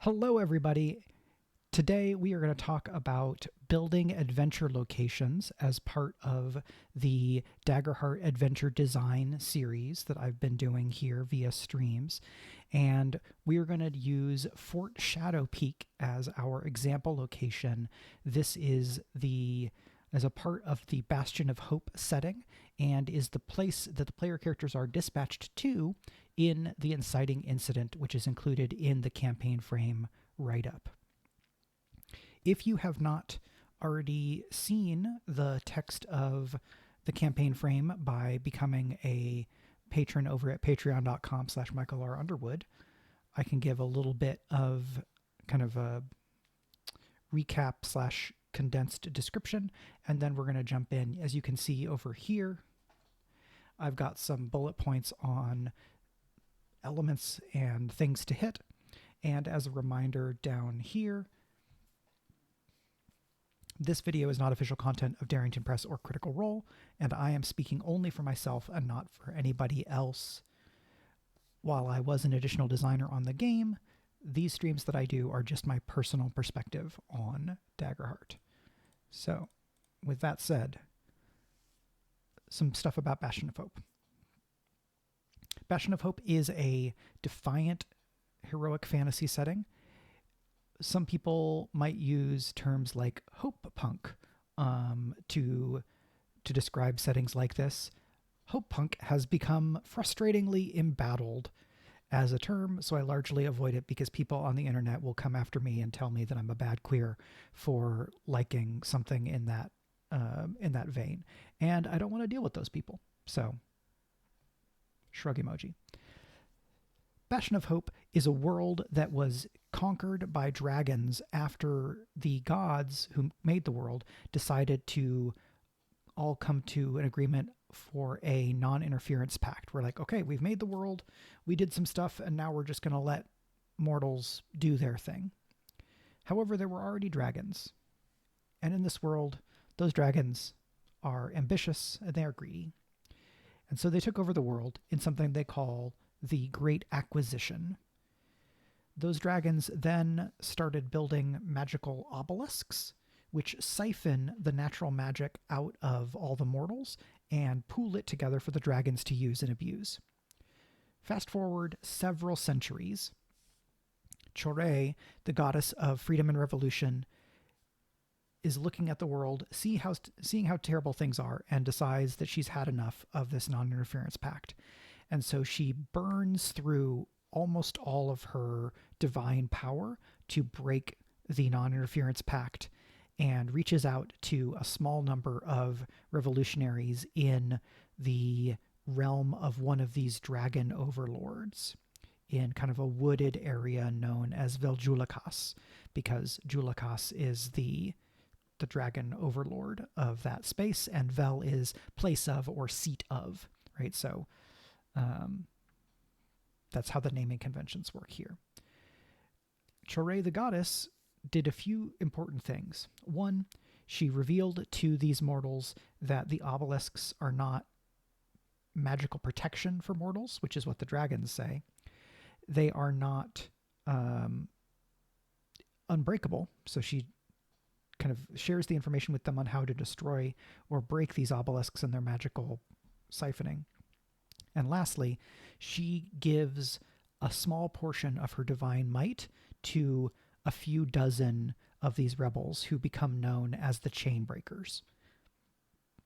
Hello, everybody. Today we are going to talk about building adventure locations as part of the Daggerheart Adventure Design series that I've been doing here via streams. And we are going to use Fort Shadowpeak as our example location. This is as a part of the Bastion of Hope setting and is the place that the player characters are dispatched to in the Inciting incident, which is included in the campaign frame write-up. If you have not already seen the text of the campaign frame by becoming a patron over at patreon.com/michaelrunderwood, I can give a little bit of kind of a recap / condensed description, and then we're going to jump in. As you can see over here, I've got some bullet points on elements and things to hit. And as a reminder down here, this video is not official content of Darrington Press or Critical Role, and I am speaking only for myself and not for anybody else. While I was an additional designer on the game, these streams that I do are just my personal perspective on Daggerheart. So, with that said, some stuff about Bastion of Hope. Bastion of Hope is a defiant, heroic fantasy setting. Some people might use terms like hope punk to describe settings like this. Hope punk has become frustratingly embattled as a term, so I largely avoid it because people on the internet will come after me and tell me that I'm a bad queer for liking something in that vein, and I don't want to deal with those people. So, shrug emoji. Bastion of Hope is a world that was conquered by dragons after the gods who made the world decided to all come to an agreement for a non-interference pact. We're like, okay, we've made the world, we did some stuff, and now we're just going to let mortals do their thing. However, there were already dragons. And in this world, those dragons are ambitious and they are greedy. And so they took over the world in something they call the Great Acquisition. Those dragons then started building magical obelisks, which siphon the natural magic out of all the mortals and pool it together for the dragons to use and abuse. Fast forward several centuries, Chore, the goddess of freedom and revolution, is looking at the world, seeing how terrible things are, and decides that she's had enough of this non-interference pact. And so she burns through almost all of her divine power to break the non-interference pact and reaches out to a small number of revolutionaries in the realm of one of these dragon overlords in kind of a wooded area known as Veljulikas, because Julikas is the dragon overlord of that space, and Vel is place of or seat of, right? So that's how the naming conventions work here. Chore, the goddess, did a few important things. One, she revealed to these mortals that the obelisks are not magical protection for mortals, which is what the dragons say. They are not unbreakable, so she kind of shares the information with them on how to destroy or break these obelisks and their magical siphoning. And lastly, she gives a small portion of her divine might to a few dozen of these rebels who become known as the Chainbreakers.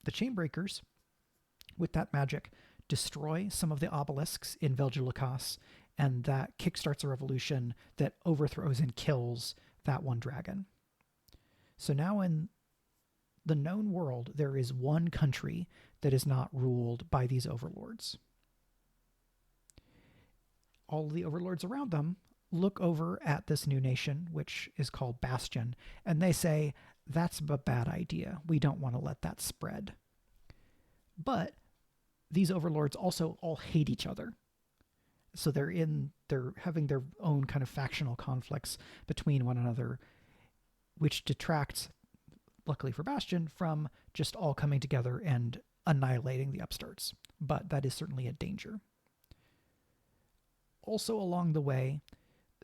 The Chainbreakers, with that magic, destroy some of the obelisks in Veljulikas, and that kickstarts a revolution that overthrows and kills that one dragon. So now in the known world, there is one country that is not ruled by these overlords. All of the overlords around them look over at this new nation, which is called Bastion, and they say, that's a bad idea. We don't want to let that spread. But these overlords also all hate each other. So they're having their own kind of factional conflicts between one another, which detracts, luckily for Bastion, from just all coming together and annihilating the upstarts. But that is certainly a danger. Also along the way,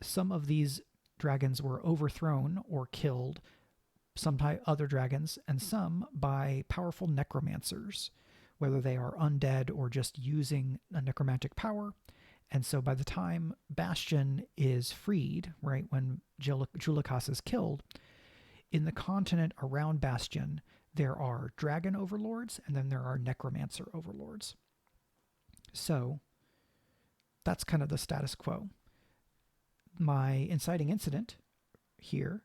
some of these dragons were overthrown or killed, some by other dragons, and some by powerful necromancers, whether they are undead or just using a necromantic power. And so by the time Bastion is freed, right, when Julikas is killed, in the continent around Bastion, there are dragon overlords and then there are necromancer overlords. So that's kind of the status quo. My inciting incident here,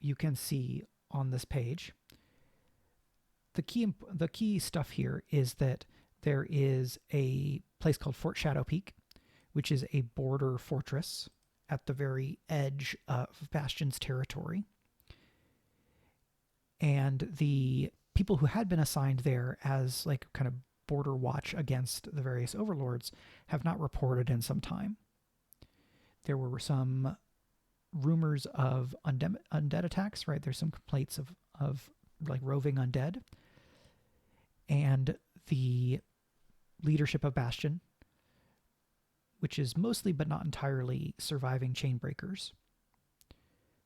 you can see on this page. The key stuff here is that there is a place called Fort Shadowpeak, which is a border fortress at the very edge of Bastion's territory. And the people who had been assigned there as like kind of border watch against the various overlords have not reported in some time. There were some rumors of undead attacks, right? There's some complaints of like roving undead. And the leadership of Bastion, which is mostly but not entirely surviving chainbreakers,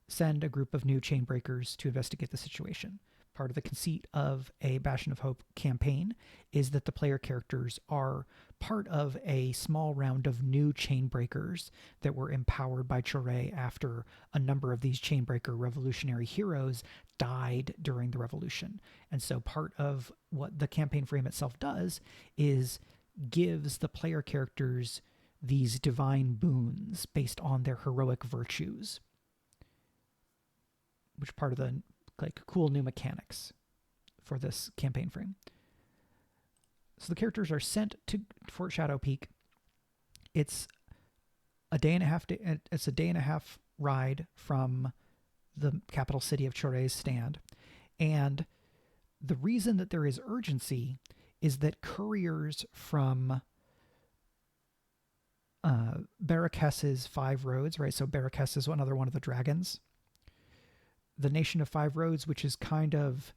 send a group of new chainbreakers to investigate the situation. Part of the conceit of a Bastion of Hope campaign is that the player characters are part of a small round of new chainbreakers that were empowered by Chore after a number of these chainbreaker revolutionary heroes died during the revolution. And so part of what the campaign frame itself does is gives the player characters these divine boons based on their heroic virtues, which part of the like cool new mechanics for this campaign frame. So the characters are sent to Fort Shadowpeak. It's a day and a half ride from the capital city of Chore's stand. And the reason that there is urgency is that couriers from Barakes's Five Roads, right? So Barakes is another one of the dragons. The Nation of Five Roads, which is kind of,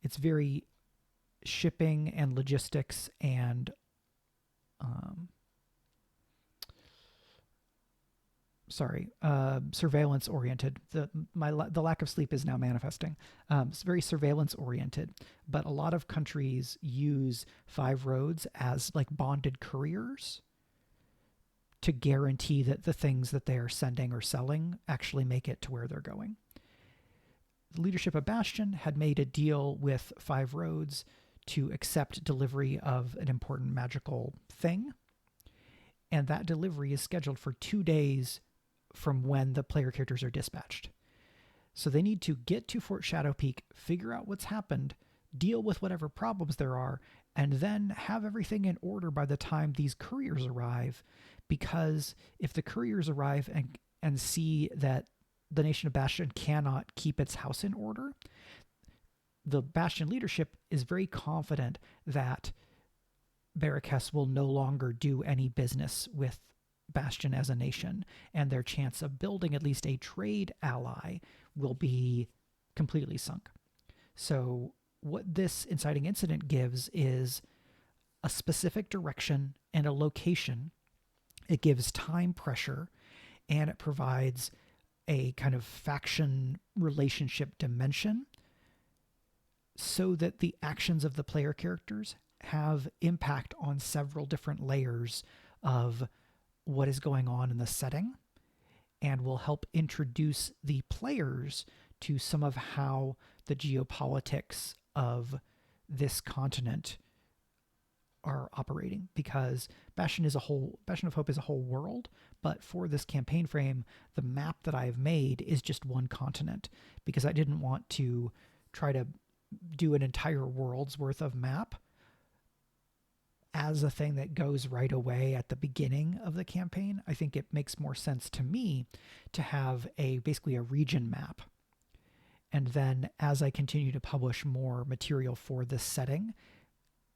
it's very shipping and logistics and surveillance oriented. The lack of sleep is now manifesting. It's very surveillance oriented, but a lot of countries use Five Roads as like bonded couriers to guarantee that the things that they are sending or selling actually make it to where they're going. The leadership of Bastion had made a deal with Five Roads to accept delivery of an important magical thing, and that delivery is scheduled for 2 days from when the player characters are dispatched. So they need to get to Fort Shadowpeak, figure out what's happened, deal with whatever problems there are, and then have everything in order by the time these couriers arrive. Because if the couriers arrive and see that the Nation of Bastion cannot keep its house in order, the Bastion leadership is very confident that Barakes will no longer do any business with Bastion as a nation, and their chance of building at least a trade ally will be completely sunk. So what this inciting incident gives is a specific direction and a location. It gives time pressure, and it provides a kind of faction relationship dimension so that the actions of the player characters have impact on several different layers of what is going on in the setting, and will help introduce the players to some of how the geopolitics of this continent are operating, because Bastion of Hope is a whole world, but for this campaign frame, the map that I have made is just one continent, because I didn't want to try to do an entire world's worth of map as a thing that goes right away at the beginning of the campaign. I think it makes more sense to me to have basically a region map. And then as I continue to publish more material for this setting,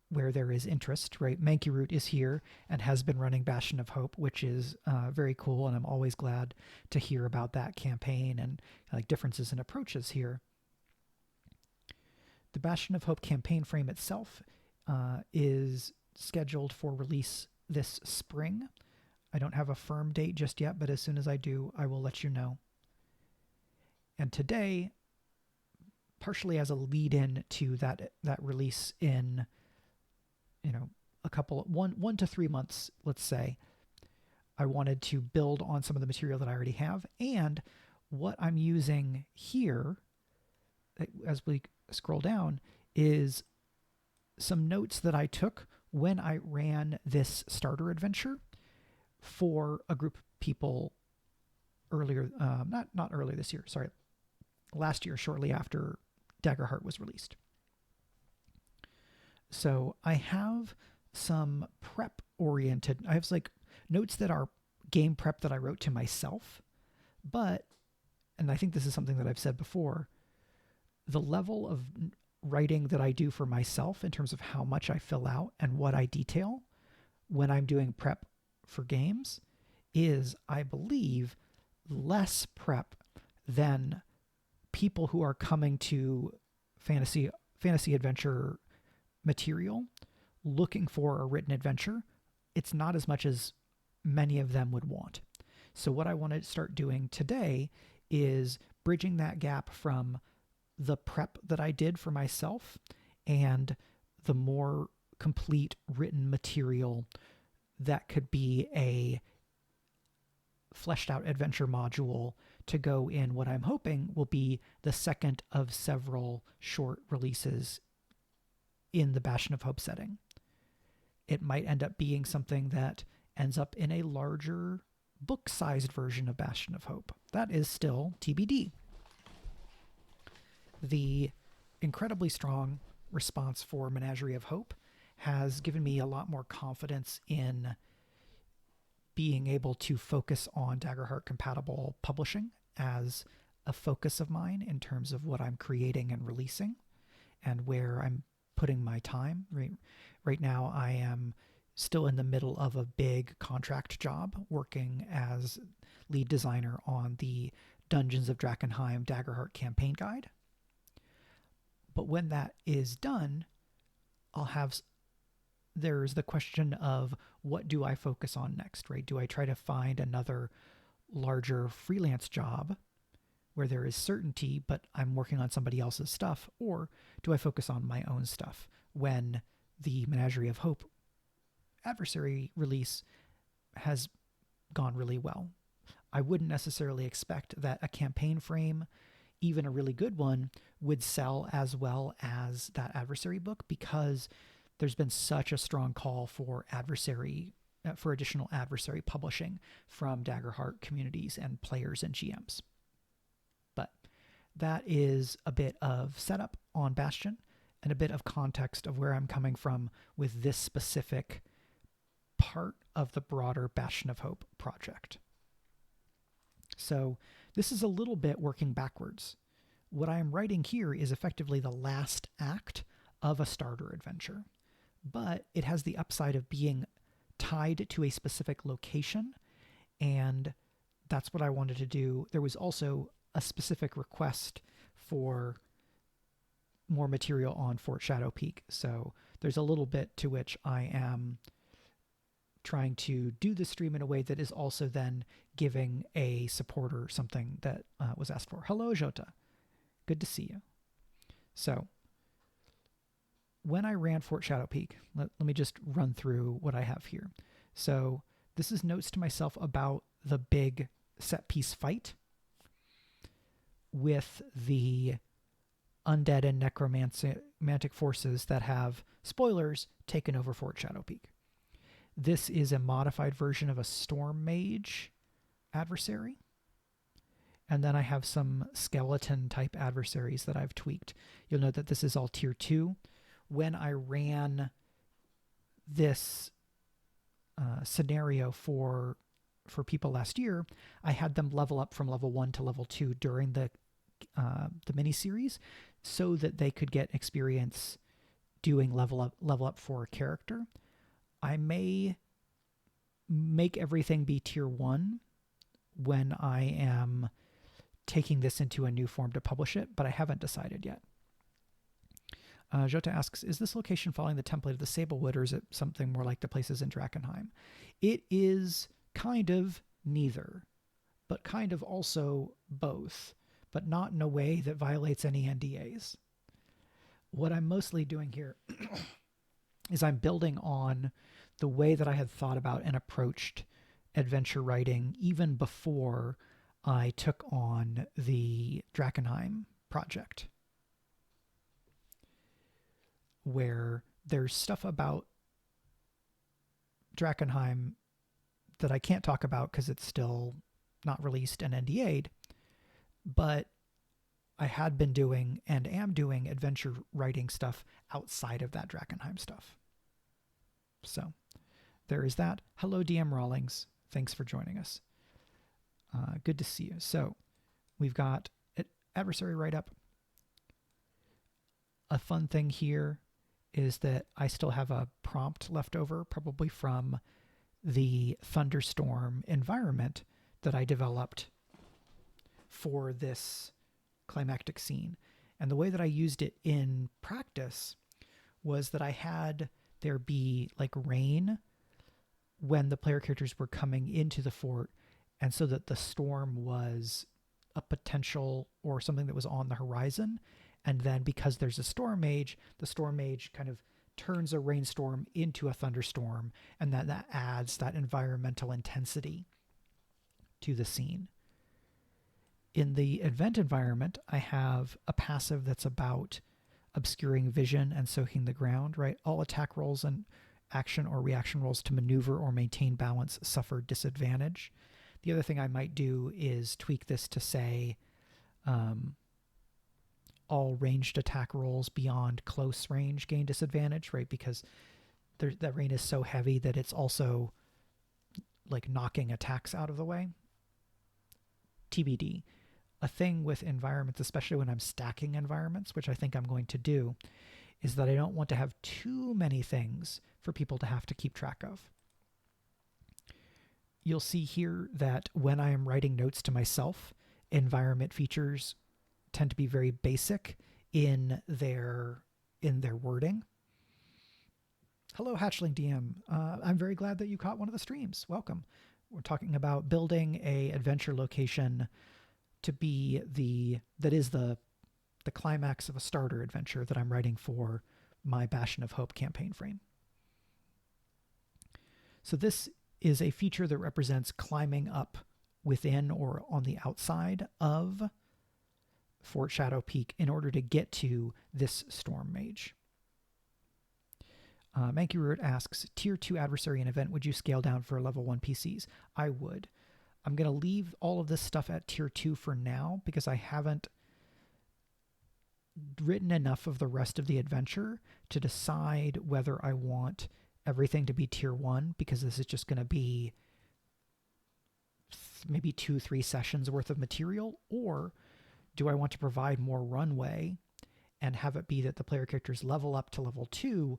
where there is interest, right? Mankey Root is here and has been running Bastion of Hope, which is very cool, and I'm always glad to hear about that campaign and like differences in approaches here. The Bastion of Hope campaign frame itself is scheduled for release this spring. I don't have a firm date just yet, but as soon as I do, I will let you know. And today, partially as a lead-in to that release in, one to 3 months, let's say, I wanted to build on some of the material that I already have, and what I'm using here, as we scroll down, is some notes that I took when I ran this starter adventure for a group of people earlier, not earlier this year, sorry, last year, shortly after Daggerheart was released. So I have some prep-oriented, I have like notes that are game prep that I wrote to myself, but, and I think this is something that I've said before, the level of writing that I do for myself in terms of how much I fill out and what I detail when I'm doing prep for games is, I believe, less prep than people who are coming to fantasy adventure material looking for a written adventure. It's not as much as many of them would want. So what I want to start doing today is bridging that gap from the prep that I did for myself and the more complete written material that could be a fleshed out adventure module to go in what I'm hoping will be the second of several short releases in the Bastion of Hope setting. It might end up being something that ends up in a larger book-sized version of Bastion of Hope. That is still TBD. The incredibly strong response for Menagerie of Hope has given me a lot more confidence in being able to focus on Daggerheart compatible publishing as a focus of mine in terms of what I'm creating and releasing and where I'm putting my time. Right now, I am still in the middle of a big contract job working as lead designer on the Dungeons of Drakenheim Daggerheart campaign guide. But when that is done, there's the question of what do I focus on next, right? Do I try to find another larger freelance job where there is certainty, but I'm working on somebody else's stuff? Or do I focus on my own stuff when the Menagerie of Hope Adversary release has gone really well? I wouldn't necessarily expect that a campaign frame, even a really good one, would sell as well as that Adversary book because there's been such a strong call for additional Adversary publishing from Daggerheart communities and players and GMs. But that is a bit of setup on Bastion and a bit of context of where I'm coming from with this specific part of the broader Bastion of Hope project. So this is a little bit working backwards. What I'm writing here is effectively the last act of a starter adventure, but it has the upside of being tied to a specific location, and that's what I wanted to do. There was also a specific request for more material on Fort Shadowpeak, so there's a little bit to which I am trying to do the stream in a way that is also then giving a supporter something that was asked for. Hello, Jota. Good to see you. So when I ran Fort Shadowpeak, let me just run through what I have here. So this is notes to myself about the big set piece fight with the undead and necromantic forces that have, spoilers, taken over Fort Shadowpeak. This is a modified version of a Storm Mage adversary. And then I have some skeleton type adversaries that I've tweaked. You'll note that this is all tier 2. When I ran this scenario for people last year, I had them level up from level 1 to level 2 during the miniseries so that they could get experience doing level up for a character. I may make everything be tier 1 when I am taking this into a new form to publish it, but I haven't decided yet. Jota asks, is this location following the template of the Sablewood, or is it something more like the places in Drakenheim? It is kind of neither, but kind of also both, but not in a way that violates any NDAs. What I'm mostly doing here is I'm building on the way that I had thought about and approached adventure writing even before I took on the Drakenheim project, where there's stuff about Drakenheim that I can't talk about because it's still not released and NDA'd, but I had been doing and am doing adventure writing stuff outside of that Drakenheim stuff. So there is that. Hello, DM Rawlings. Thanks for joining us. Good to see you. So we've got an adversary write-up. A fun thing here is that I still have a prompt left over, probably from the thunderstorm environment that I developed for this climactic scene. And the way that I used it in practice was that I had there be like rain when the player characters were coming into the fort, and so that the storm was a potential or something that was on the horizon. And then because there's a storm mage, the storm mage kind of turns a rainstorm into a thunderstorm, and that adds that environmental intensity to the scene. In the event environment, I have a passive that's about obscuring vision and soaking the ground, right? All attack rolls and action or reaction rolls to maneuver or maintain balance suffer disadvantage. The other thing I might do is tweak this to say all ranged attack rolls beyond close range gain disadvantage, right? Because that rain is so heavy that it's also like knocking attacks out of the way. TBD. A thing with environments, especially when I'm stacking environments, which I think I'm going to do, is that I don't want to have too many things for people to have to keep track of. You'll see here that when I am writing notes to myself, environment features tend to be very basic in their wording. Hello, Hatchling DM. I'm very glad that you caught one of the streams. Welcome. We're talking about building a adventure location to be the climax of a starter adventure that I'm writing for my Bastion of Hope campaign frame. So this is a feature that represents climbing up within or on the outside of Fort Shadowpeak in order to get to this storm mage. Manky Root asks, Tier 2 adversary and event, would you scale down for level 1 PCs? I would. I'm going to leave all of this stuff at Tier 2 for now because I haven't written enough of the rest of the adventure to decide whether I want everything to be Tier 1, because this is just going to be maybe 2-3 sessions worth of material, or do I want to provide more runway and have it be that the player characters level up to level 2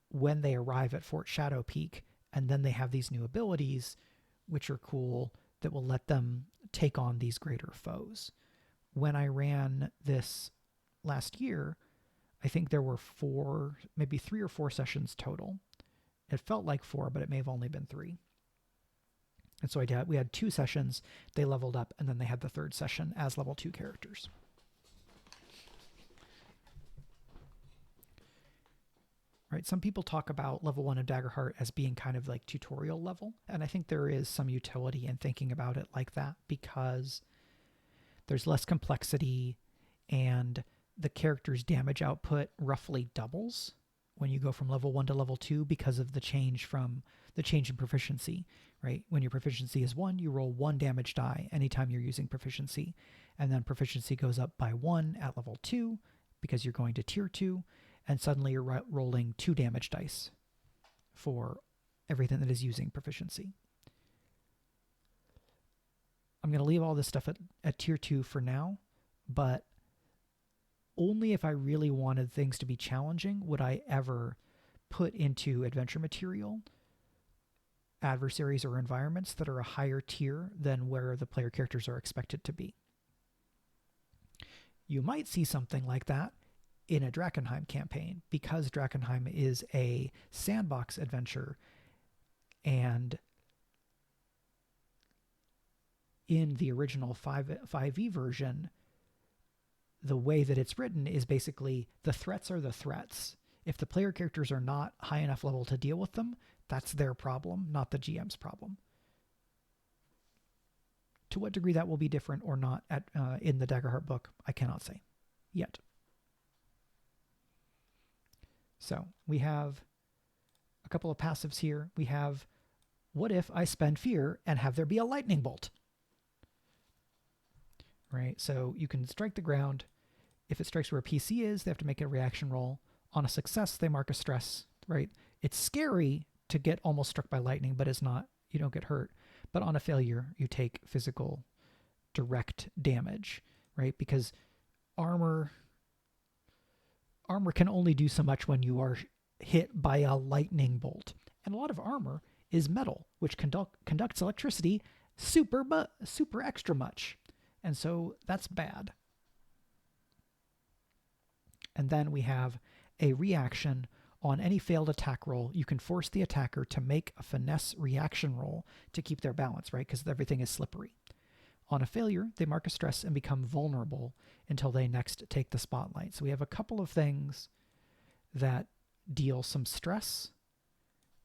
when they arrive at Fort Shadowpeak, and then they have these new abilities, which are cool, that will let them take on these greater foes. When I ran this last year, I think there were 3 or 4 sessions total. It felt like 4, but it may have only been 3. And so we had 2 sessions, they leveled up, and then they had the 3rd session as level 2 characters. Right, some people talk about level 1 of Daggerheart as being kind of like tutorial level, and I think there is some utility in thinking about it like that because there's less complexity and the character's damage output roughly doubles when you go from level 1 to level 2 because of the change in proficiency, right? When your proficiency is 1, you roll 1 damage die anytime you're using proficiency, and then proficiency goes up by 1 at level 2 because you're going to tier 2, and suddenly you're rolling 2 damage dice for everything that is using proficiency. I'm going to leave all this stuff at tier 2 for now, but only if I really wanted things to be challenging would I ever put into adventure material adversaries or environments that are a higher tier than where the player characters are expected to be. You might see something like that in a Drakenheim campaign, because Drakenheim is a sandbox adventure and in the original 5e version, the way that it's written is basically the threats are the threats. If the player characters are not high enough level to deal with them, that's their problem, not the GM's problem. To what degree that will be different or not in the Daggerheart book, I cannot say yet. So we have a couple of passives here. We have, what if I spend fear and have there be a lightning bolt? Right, so you can strike the ground. If it strikes where a PC is, they have to make a reaction roll. On a success, they mark a stress, right? It's scary to get almost struck by lightning, but it's not, you don't get hurt. But on a failure, you take physical direct damage, right? Because armor can only do so much when you are hit by a lightning bolt. And a lot of armor is metal, which conducts electricity super extra much. And so that's bad. And then we have a reaction. On any failed attack roll, you can force the attacker to make a finesse reaction roll to keep their balance, right? Because everything is slippery. On a failure, they mark a stress and become vulnerable until they next take the spotlight. So we have a couple of things that deal some stress.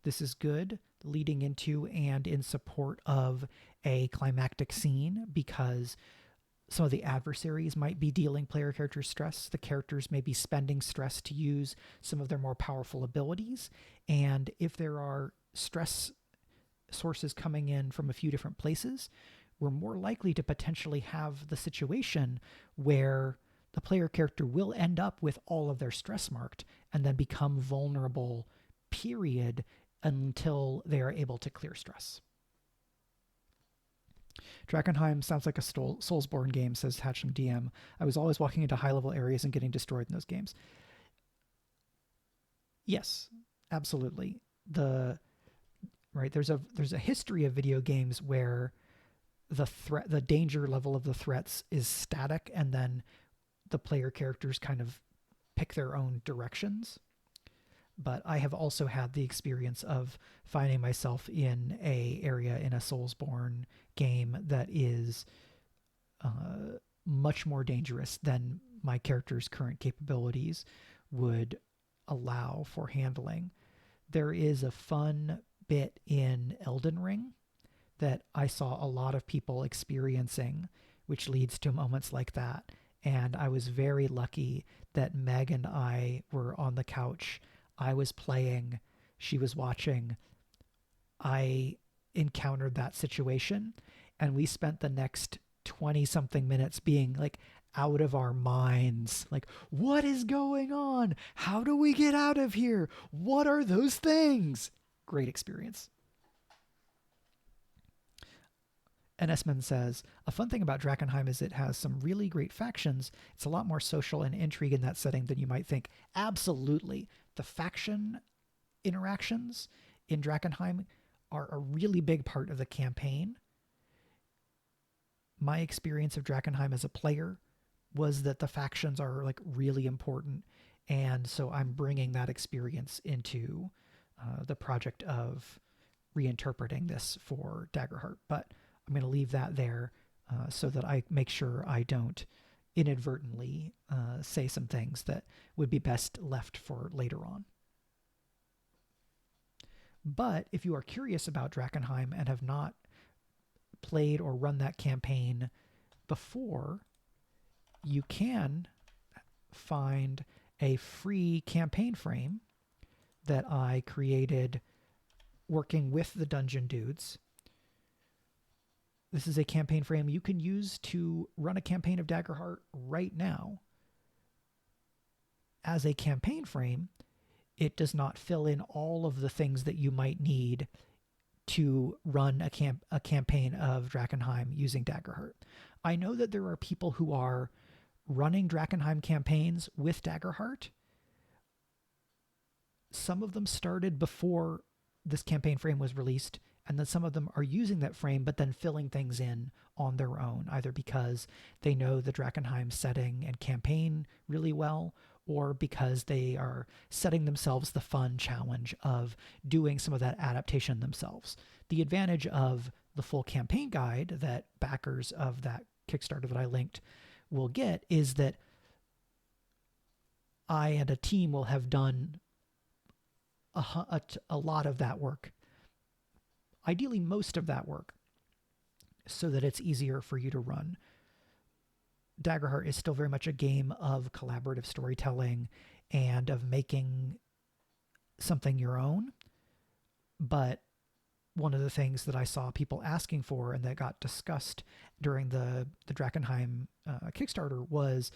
This is good, leading into and in support of a climactic scene, because some of the adversaries might be dealing player characters stress. The characters may be spending stress to use some of their more powerful abilities. And if there are stress sources coming in from a few different places, we're more likely to potentially have the situation where the player character will end up with all of their stress marked and then become vulnerable, period, until they are able to clear stress. Drakenheim sounds like a Soulsborne game, says Hatchling DM. I was always walking into high-level areas and getting destroyed in those games. Yes, absolutely. There's a history of video games where the danger level of the threats is static, and then the player characters kind of pick their own directions. But I have also had the experience of finding myself in a area in a Soulsborne game that is much more dangerous than my character's current capabilities would allow for handling. There is a fun bit in Elden Ring that I saw a lot of people experiencing, which leads to moments like that. And I was very lucky that Meg and I were on the couch. I was playing, she was watching. I encountered that situation, and we spent the next 20-something minutes being like out of our minds. Like, what is going on? How do we get out of here? What are those things? Great experience. And Esmond says, a fun thing about Drakenheim is it has some really great factions. It's a lot more social and intrigue in that setting than you might think. Absolutely. The faction interactions in Drakenheim are a really big part of the campaign. My experience of Drakenheim as a player was that the factions are like really important. And so I'm bringing that experience into the project of reinterpreting this for Daggerheart. But I'm going to leave that there so that I make sure I don't inadvertently say some things that would be best left for later on. But if you are curious about Drakenheim and have not played or run that campaign before, you can find a free campaign frame that I created working with the Dungeon Dudes. This is a campaign frame you can use to run a campaign of Daggerheart right now. As a campaign frame, it does not fill in all of the things that you might need to run a campaign of Drakenheim using Daggerheart. I know that there are people who are running Drakenheim campaigns with Daggerheart. Some of them started before this campaign frame was released, and then some of them are using that frame but then filling things in on their own, either because they know the Drakenheim setting and campaign really well, or because they are setting themselves the fun challenge of doing some of that adaptation themselves. The advantage of the full campaign guide that backers of that Kickstarter that I linked will get is that I and a team will have done a lot of that work, ideally most of that work, so that it's easier for you to run. Daggerheart is still very much a game of collaborative storytelling and of making something your own. But one of the things that I saw people asking for and that got discussed during the Drakenheim Kickstarter was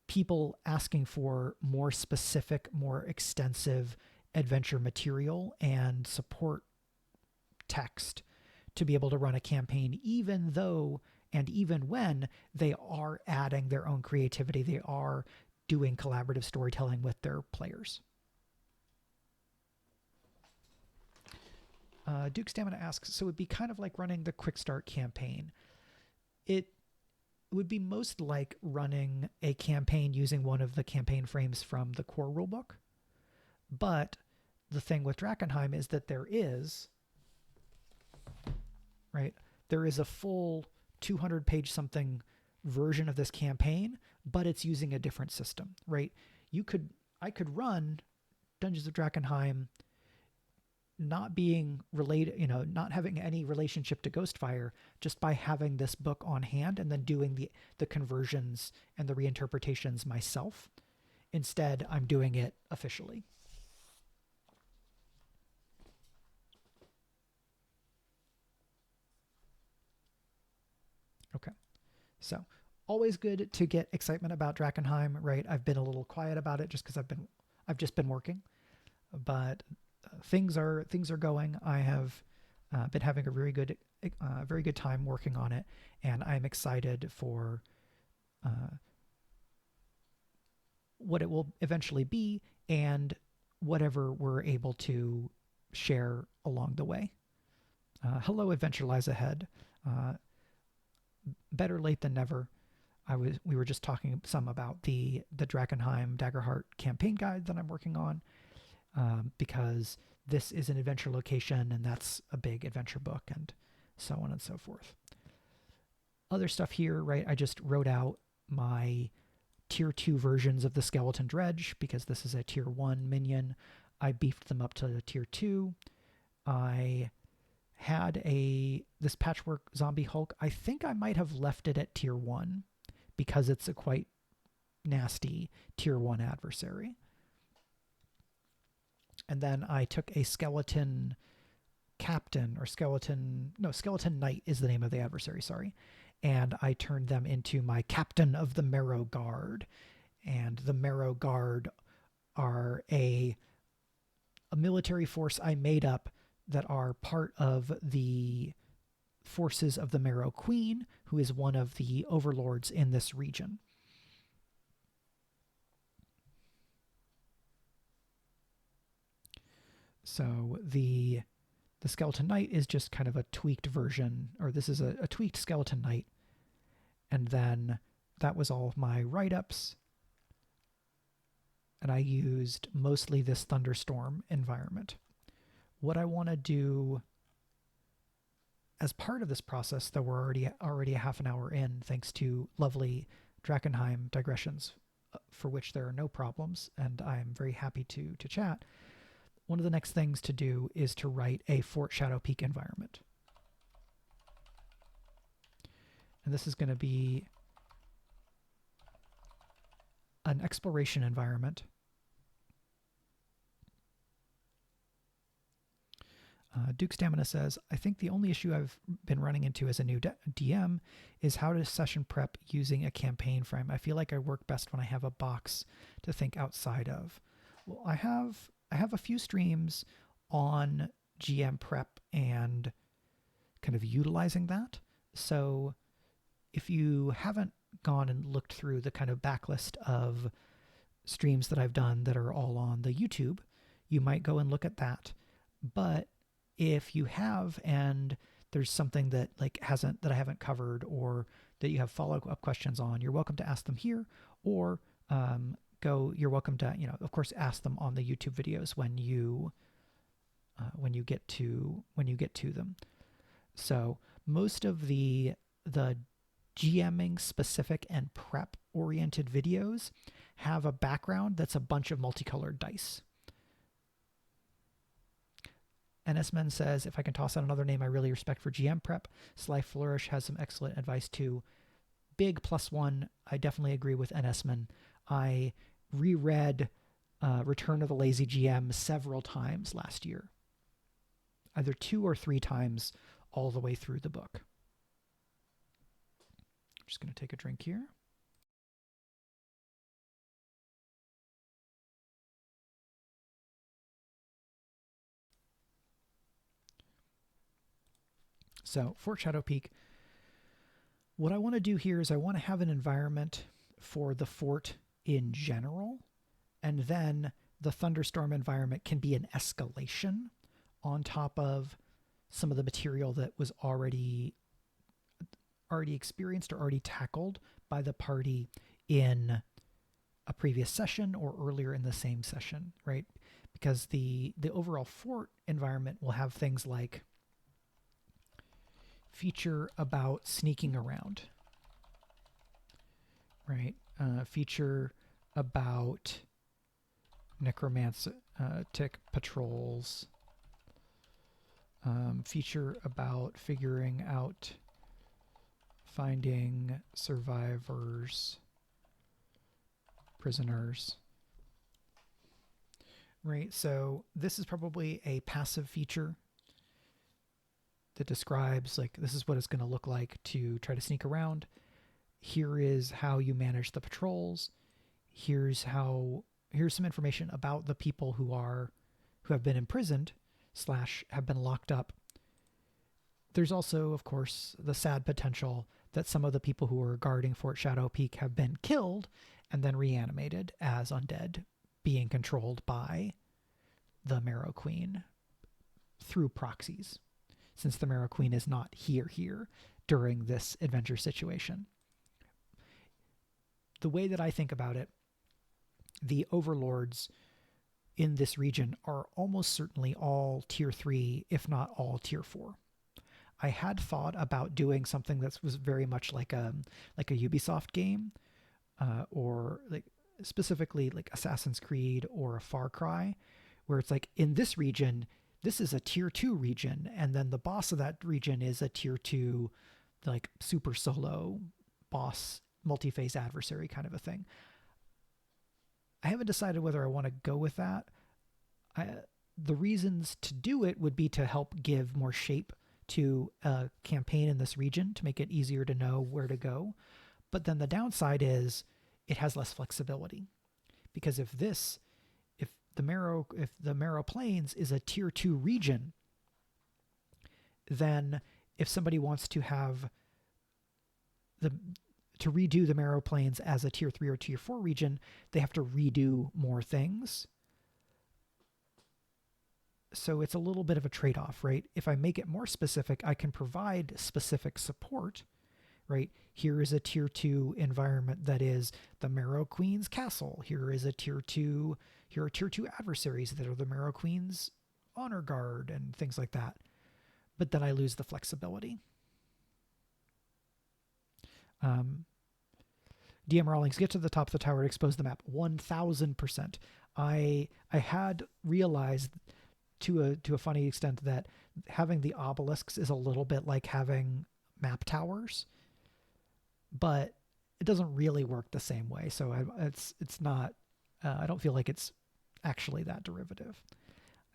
people asking for more specific, more extensive adventure material and support text to be able to run a campaign, even though and even when they are adding their own creativity, they are doing collaborative storytelling with their players. Duke Stamina asks, so it would be kind of like running the Quick Start campaign. It would be most like running a campaign using one of the campaign frames from the core rulebook. But the thing with Drakenheim is that there is a full 200-page something version of this campaign, but it's using a different system, right? I could run Dungeons of Drakenheim not being related, not having any relationship to Ghostfire, just by having this book on hand and then doing the conversions and the reinterpretations myself. Instead, I'm doing it officially. Okay. So always good to get excitement about Drakenheim, right? I've been a little quiet about it just because I've just been working, but things are going. I have been having a very good time working on it, and I'm excited for what it will eventually be and whatever we're able to share along the way. Hello, adventure lies ahead. Better late than never. We were just talking some about the Drakenheim Daggerheart campaign guide that I'm working on. Because this is an adventure location and that's a big adventure book and so on and so forth. Other stuff here, right? I just wrote out my tier 2 versions of the Skeleton Dredge because this is a tier 1 minion. I beefed them up to tier 2. I had this Patchwork Zombie Hulk. I think I might have left it at tier 1 because it's a quite nasty tier 1 adversary. And then I took a skeleton captain or skeleton knight is the name of the adversary, sorry. And I turned them into my captain of the Marrow Guard. And the Marrow Guard are a military force I made up that are part of the forces of the Marrow Queen, who is one of the overlords in this region. So the Skeleton Knight is just kind of a tweaked version, or this is a tweaked Skeleton Knight. And then that was all of my write-ups. And I used mostly this Thunderstorm environment. What I want to do as part of this process, though we're already a half an hour in, thanks to lovely Drakenheim digressions, for which there are no problems, and I'm very happy to chat. One of the next things to do is to write a Fort Shadowpeak environment. And this is going to be an exploration environment. Duke Stamina says, I think the only issue I've been running into as a new DM is how to session prep using a campaign frame. I feel like I work best when I have a box to think outside of. Well, I have a few streams on GM prep and kind of utilizing that. So if you haven't gone and looked through the kind of backlist of streams that I've done that are all on the YouTube, you might go and look at that. But if you have and there's something that I haven't covered or that you have follow-up questions on, you're welcome to ask them here, or you're welcome to, of course, ask them on the YouTube videos when you get to them. So most of the GMing specific and prep oriented videos have a background that's a bunch of multicolored dice. NSMen says, if I can toss out another name I really respect for GM prep, Sly Flourish has some excellent advice too. Big +1. I definitely agree with NSman. I reread Return of the Lazy GM several times last year, either 2 or 3 times all the way through the book. I'm just going to take a drink here. So, Fort Shadowpeak. What I want to do here is I want to have an environment for the fort in general, and then the thunderstorm environment can be an escalation on top of some of the material that was already experienced or already tackled by the party in a previous session or earlier in the same session, right? Because the overall fort environment will have things like feature about sneaking around, right? Feature about necromantic patrols. Feature about figuring out finding survivors, prisoners. Right, so this is probably a passive feature that describes, like, this is what it's going to look like to try to sneak around. Here is how you manage the patrols. Here's some information about the people who have been imprisoned / have been locked up. There's also, of course, the sad potential that some of the people who are guarding Fort Shadowpeak have been killed and then reanimated as undead, being controlled by the Marrow Queen through proxies, since the Marrow Queen is not here during this adventure situation. The way that I think about it, the overlords in this region are almost certainly all tier 3, if not all tier 4. I had thought about doing something that was very much like a Ubisoft game, or like specifically like Assassin's Creed or a Far Cry, where it's like, in this region, this is a tier 2 region, and then the boss of that region is a tier 2, like super solo boss, multi-phase adversary kind of a thing. I haven't decided whether I want to go with that. The reasons to do it would be to help give more shape to a campaign in this region, to make it easier to know where to go. But then the downside is it has less flexibility, because if the Marrow Plains is a tier 2 region, then if somebody wants to have to redo the Marrow Plains as a tier 3 or tier 4 region, they have to redo more things. So it's a little bit of a trade-off, right? If I make it more specific, I can provide specific support, right? Here is a tier 2 environment that is the Marrow Queen's castle. Here are tier 2 adversaries that are the Marrow Queen's honor guard and things like that. But then I lose the flexibility. DM Rawlings, get to the top of the tower to expose the map. 1000%. I had realized to a funny extent that having the obelisks is a little bit like having map towers, but it doesn't really work the same way. So it's not. I don't feel like it's actually that derivative.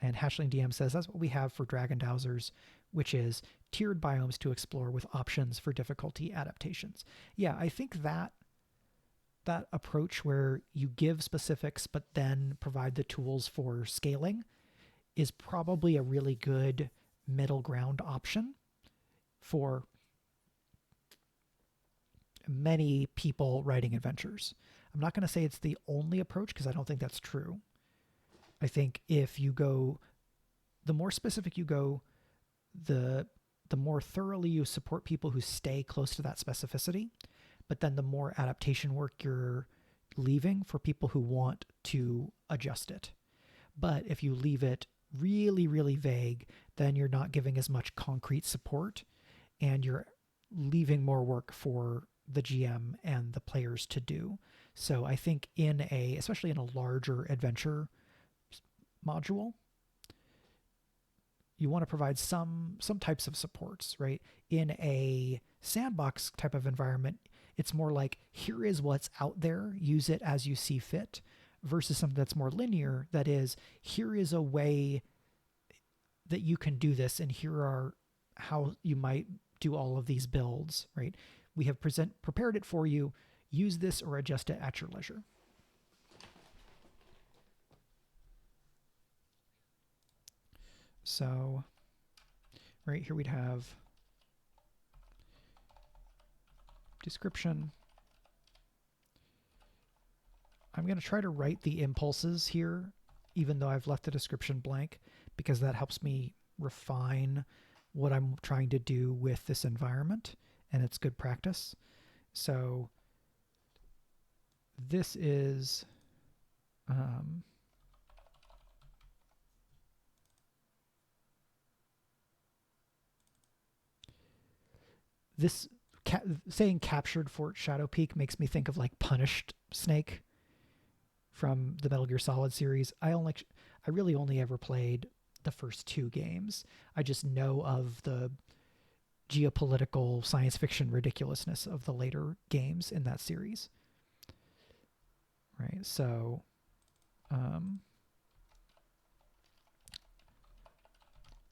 And Hashling DM says that's what we have for Dragon Dowsers, which is tiered biomes to explore with options for difficulty adaptations. Yeah, I think that approach where you give specifics but then provide the tools for scaling is probably a really good middle ground option for many people writing adventures. I'm not going to say it's the only approach, because I don't think that's true. I think if you go, the more specific you go, the more thoroughly you support people who stay close to that specificity, but then the more adaptation work you're leaving for people who want to adjust it. But if you leave it really, really vague, then you're not giving as much concrete support, and you're leaving more work for the GM and the players to do. So I think especially in a larger adventure module, you want to provide some types of supports, right? In a sandbox type of environment, it's more like, here is what's out there, use it as you see fit, versus something that's more linear, that is, here is a way that you can do this, and here are how you might do all of these builds, right? We have prepared it for you. Use this or adjust it at your leisure. So right here we'd have description. I'm going to try to write the impulses here, even though I've left the description blank, because that helps me refine what I'm trying to do with this environment, and it's good practice. So this is this saying captured Fort Shadowpeak makes me think of like Punished Snake from the Metal Gear Solid series. I really only ever played the first 2 games. I just know of the geopolitical science fiction ridiculousness of the later games in that series. Right, so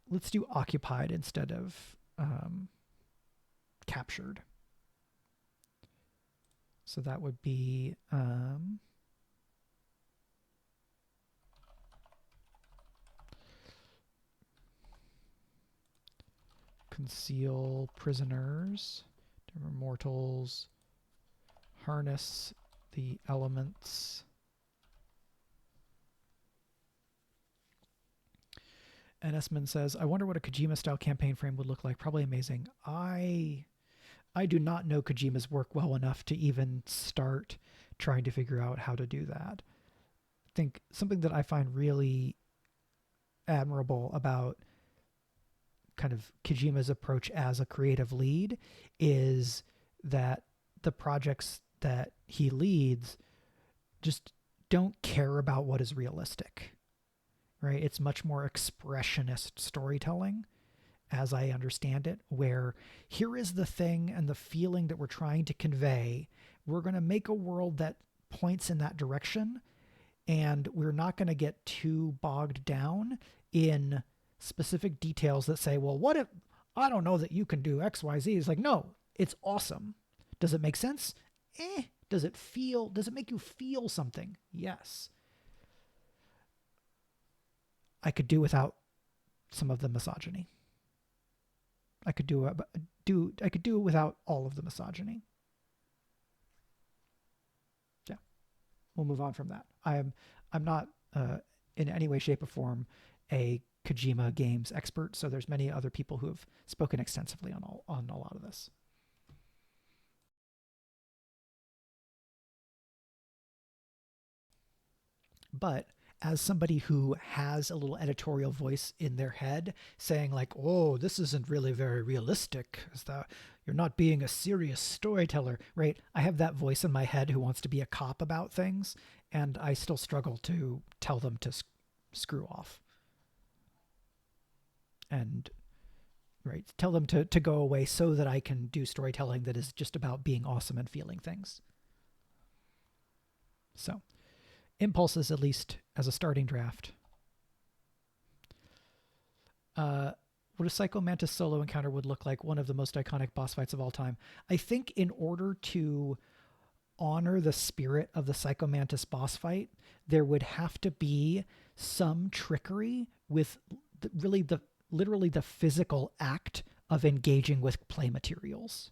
let's do occupied instead of captured. So that would be conceal prisoners, mortals, harness the elements. And Esmond says, I wonder what a Kojima-style campaign frame would look like. Probably amazing. I do not know Kojima's work well enough to even start trying to figure out how to do that. I think something that I find really admirable about kind of Kojima's approach as a creative lead is that the projects that he leads just don't care about what is realistic, right? It's much more expressionist storytelling, as I understand it, where here is the thing and the feeling that we're trying to convey. We're going to make a world that points in that direction, and we're not going to get too bogged down in specific details that say, well, what if, I don't know that you can do X, Y, Z. It's like, no, it's awesome. Does it make sense? Does it make you feel something? Yes. I could do without some of the misogyny. I could do it without all of the misogyny. Yeah. We'll move on from that. I'm not in any way, shape, or form a Kojima games expert, so there's many other people who have spoken extensively on a lot of this. But as somebody who has a little editorial voice in their head saying like, oh, this isn't really very realistic, is that you're not being a serious storyteller, right? I have that voice in my head who wants to be a cop about things, and I still struggle to tell them to screw off. And right, tell them to go away so that I can do storytelling that is just about being awesome and feeling things. So impulses, at least as a starting draft. What a Psycho Mantis solo encounter would look like, one of the most iconic boss fights of all time. I think in order to honor the spirit of the Psycho Mantis boss fight, there would have to be some trickery with literally the physical act of engaging with play materials.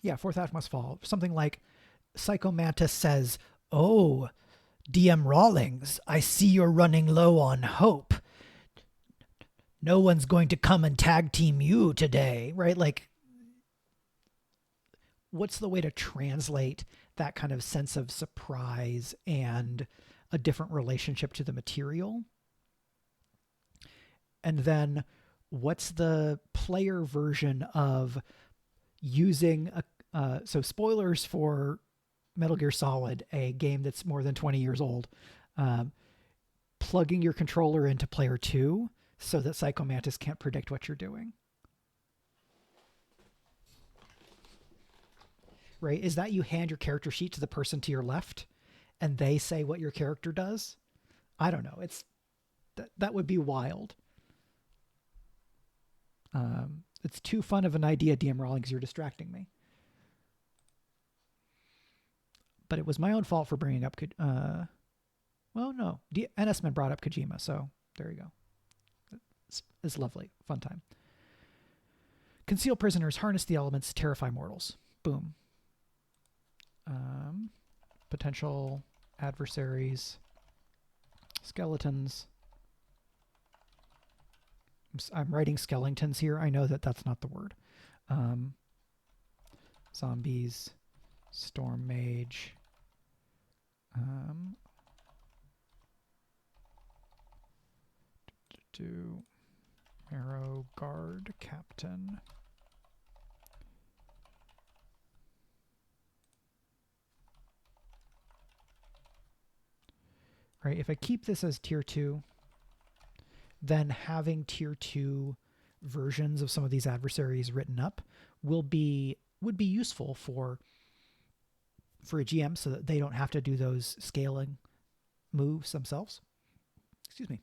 Yeah, fourth act must fall. Something like Psycho Mantis says, oh, DM Rawlings, I see you're running low on hope. no one's going to come and tag team you today, right? Like, what's the way to translate that kind of sense of surprise and a different relationship to the material? And then what's the player version of using so spoilers for Metal Gear Solid, a game that's more than 20 years old, um, plugging your controller into player 2 so that Psycho Mantis can't predict what you're doing. Right? Is that you hand your character sheet to the person to your left and they say what your character does? I don't know. That would be wild. It's too fun of an idea, DM Rawlings. You're distracting me. But it was my own fault for bringing up. Well, no, NSman brought up Kojima, so there you go. It's lovely, fun time. Conceal prisoners, harness the elements, terrify mortals. Boom. Potential adversaries, skeletons. I'm writing skeletons here. I know that that's not the word. Zombies, storm mage. Marrow guard captain. Right, if I keep this as tier 2, then having tier 2 versions of some of these adversaries written up would be useful for a GM so that they don't have to do those scaling moves themselves. Excuse me.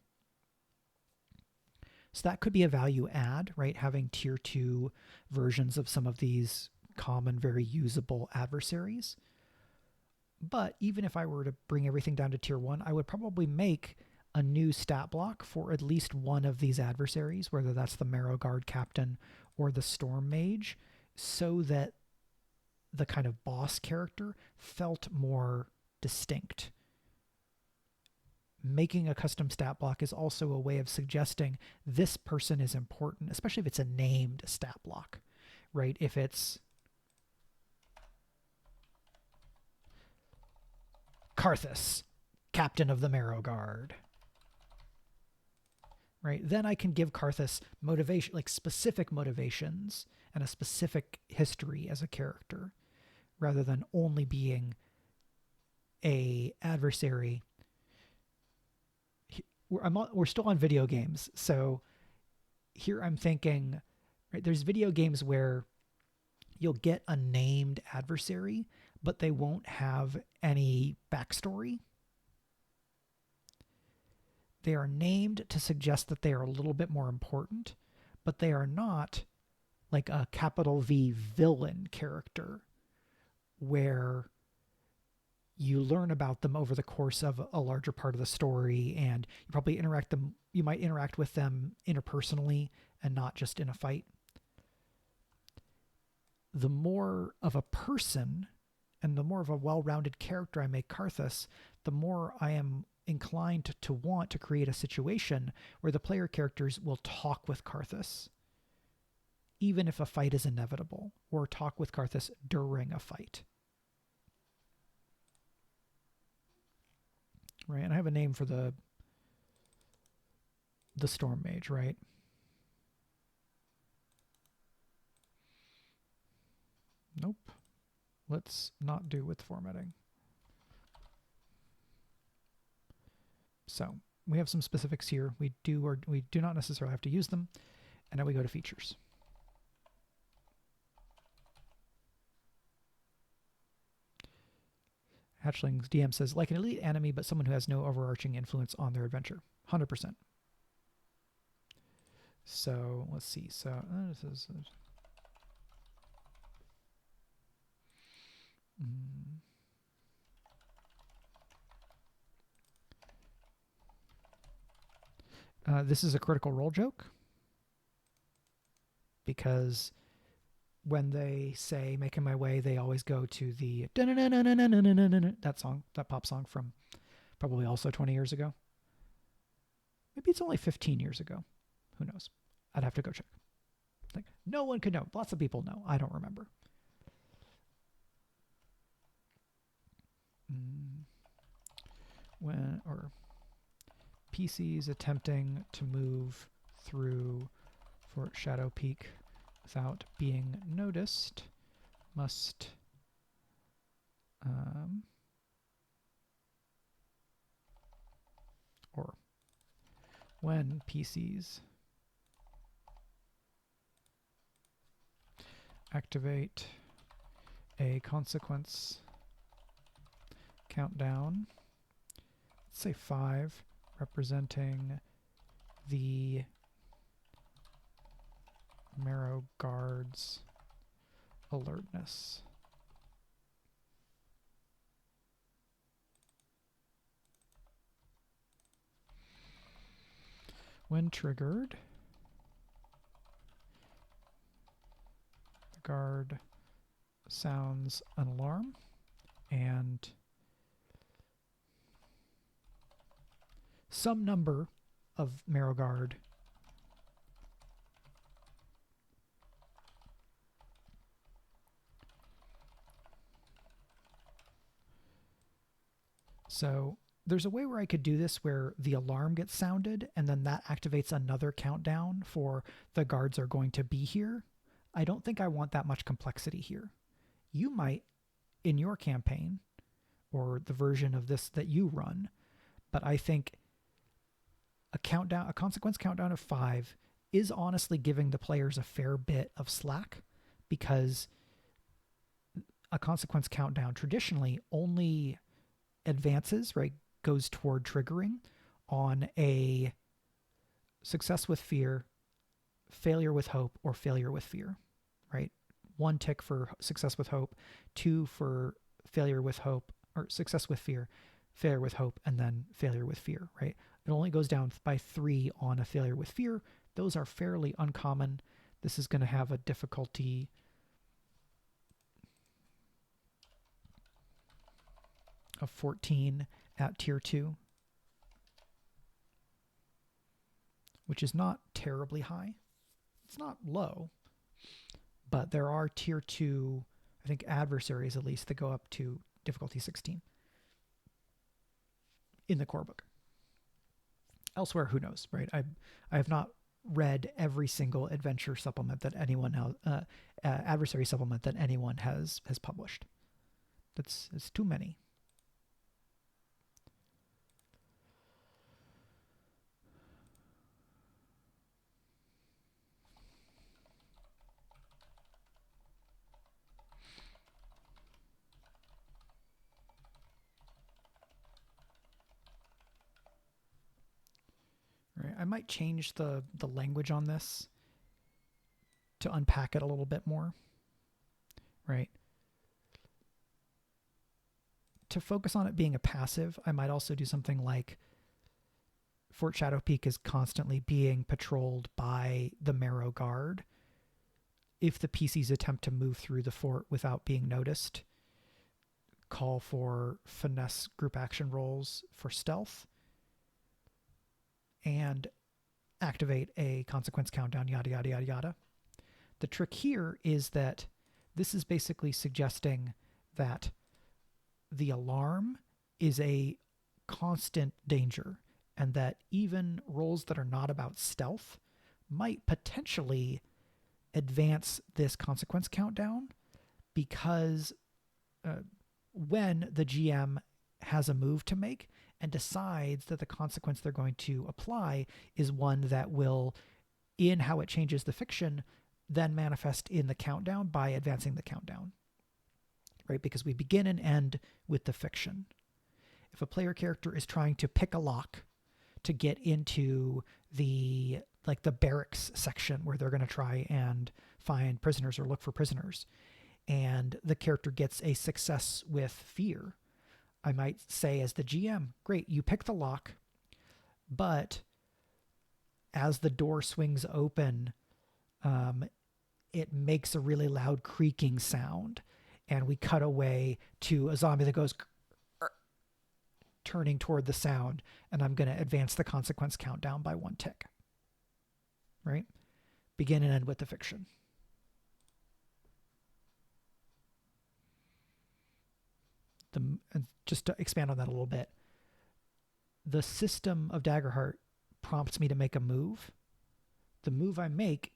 So that could be a value add, right? Having tier 2 versions of some of these common, very usable adversaries. But even if I were to bring everything down to tier 1, I would probably make a new stat block for at least one of these adversaries, whether that's the Marrow Guard Captain or the Storm Mage, so that the kind of boss character felt more distinct. Making a custom stat block is also a way of suggesting this person is important, especially if it's a named stat block, right? If it's Karthus, Captain of the Marrow Guard, right? Then I can give Karthus motivation, like specific motivations and a specific history as a character, rather than only being a adversary. We're still on video games, so here I'm thinking, right? There's video games where you'll get a named adversary, but they won't have any backstory. They are named to suggest that they are a little bit more important, but they are not like a capital V villain character where you learn about them over the course of a larger part of the story, and you might interact with them interpersonally and not just in a fight. The more of a person and the more of a well-rounded character I make Karthus, the more I am inclined to want to create a situation where the player characters will talk with Karthus, even if a fight is inevitable, or talk with Karthus during a fight. Right, and I have a name for the Storm Mage, right? Nope. Let's not do with formatting. So we have some specifics here. We do or we do not necessarily have to use them. And now we go to features. Hatchlings DM says, like an elite enemy, but someone who has no overarching influence on their adventure. 100%. So let's see. So this is... this is a Critical Role joke, because when they say "Making My Way," they always go to the that song, that pop song from probably also 20 years ago. Maybe it's only 15 years ago. Who knows? I'd have to go check. Like, no one could know. Lots of people know. I don't remember. When or PCs attempting to move through Fort Shadowpeak without being noticed must or when PCs activate a consequence countdown, let's say 5, representing the Marrow Guard's alertness. When triggered, the guard sounds an alarm and some number of Marrow Guard so there's a way where I could do this where the alarm gets sounded and then that activates another countdown for the guards are going to be here. I don't think I want that much complexity here. You might in your campaign or the version of this that you run, but I think a consequence countdown of 5 is honestly giving the players a fair bit of slack, because a consequence countdown traditionally only advances, right, goes toward triggering on a success with fear, failure with hope, or failure with fear, right? 1 tick for success with hope, 2 for failure with hope, or success with fear, failure with hope, and then failure with fear, right? It only goes down by 3 on a failure with fear. Those are fairly uncommon. This is going to have a difficulty of 14 at tier 2, which is not terribly high. It's not low, but there are tier 2, I think adversaries at least, that go up to difficulty 16 in the core book. Elsewhere, who knows, right? I have not read every single adventure supplement that anyone adversary supplement that anyone has published. It's too many. Right. I might change the language on this to unpack it a little bit more, right? To focus on it being a passive, I might also do something like Fort Shadowpeak is constantly being patrolled by the Marrow Guard. If the PCs attempt to move through the fort without being noticed, call for finesse group action rolls for stealth, and activate a consequence countdown, yada, yada, yada, yada. The trick here is that this is basically suggesting that the alarm is a constant danger, and that even rolls that are not about stealth might potentially advance this consequence countdown, because when the GM has a move to make and decides that the consequence they're going to apply is one that will, in how it changes the fiction, then manifest in the countdown by advancing the countdown, right? Because we begin and end with the fiction. If a player character is trying to pick a lock to get into the barracks section where they're going to try and find prisoners or look for prisoners, and the character gets a success with fear, I might say as the GM, great, you pick the lock, but as the door swings open, it makes a really loud creaking sound, and we cut away to a zombie that goes turning toward the sound, and I'm going to advance the consequence countdown by 1 tick. right? Begin and end with the fiction. Just to expand on that a little bit, the system of Daggerheart prompts me to make a move. The move I make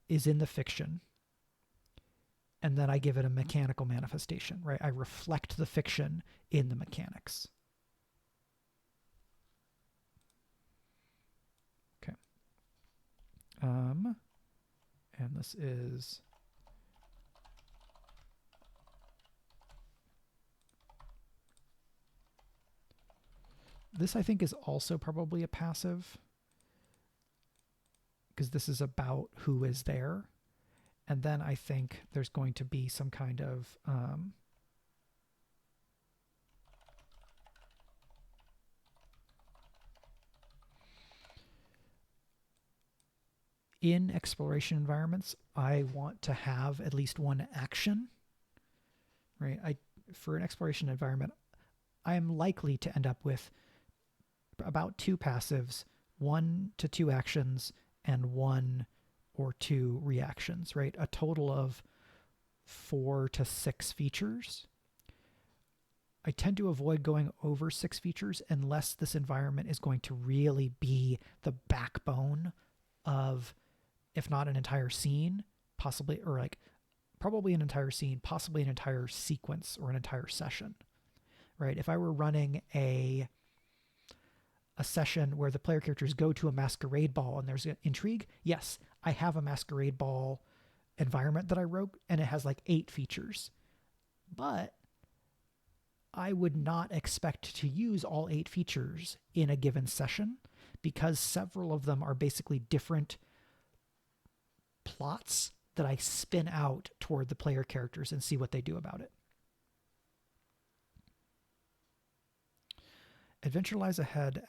is in the fiction, and then I give it a mechanical manifestation, right? I reflect the fiction in the mechanics. Okay. And this is this, I think, is also probably a passive, because this is about who is there. And then I think there's going to be some kind of in exploration environments, I want to have at least one action, right? For an exploration environment, I am likely to end up with about 2 passives, 1 to 2 actions, and 1 or 2 reactions, right? A total of 4 to 6 features. I tend to avoid going over 6 features unless this environment is going to really be the backbone of, if not an entire scene, possibly, or like probably an entire scene, possibly an entire sequence or an entire session, right? If I were running a session where the player characters go to a masquerade ball and there's intrigue, yes, I have a masquerade ball environment that I wrote and it has like 8 features. But I would not expect to use all 8 features in a given session, because several of them are basically different plots that I spin out toward the player characters and see what they do about it. Adventure Lies Ahead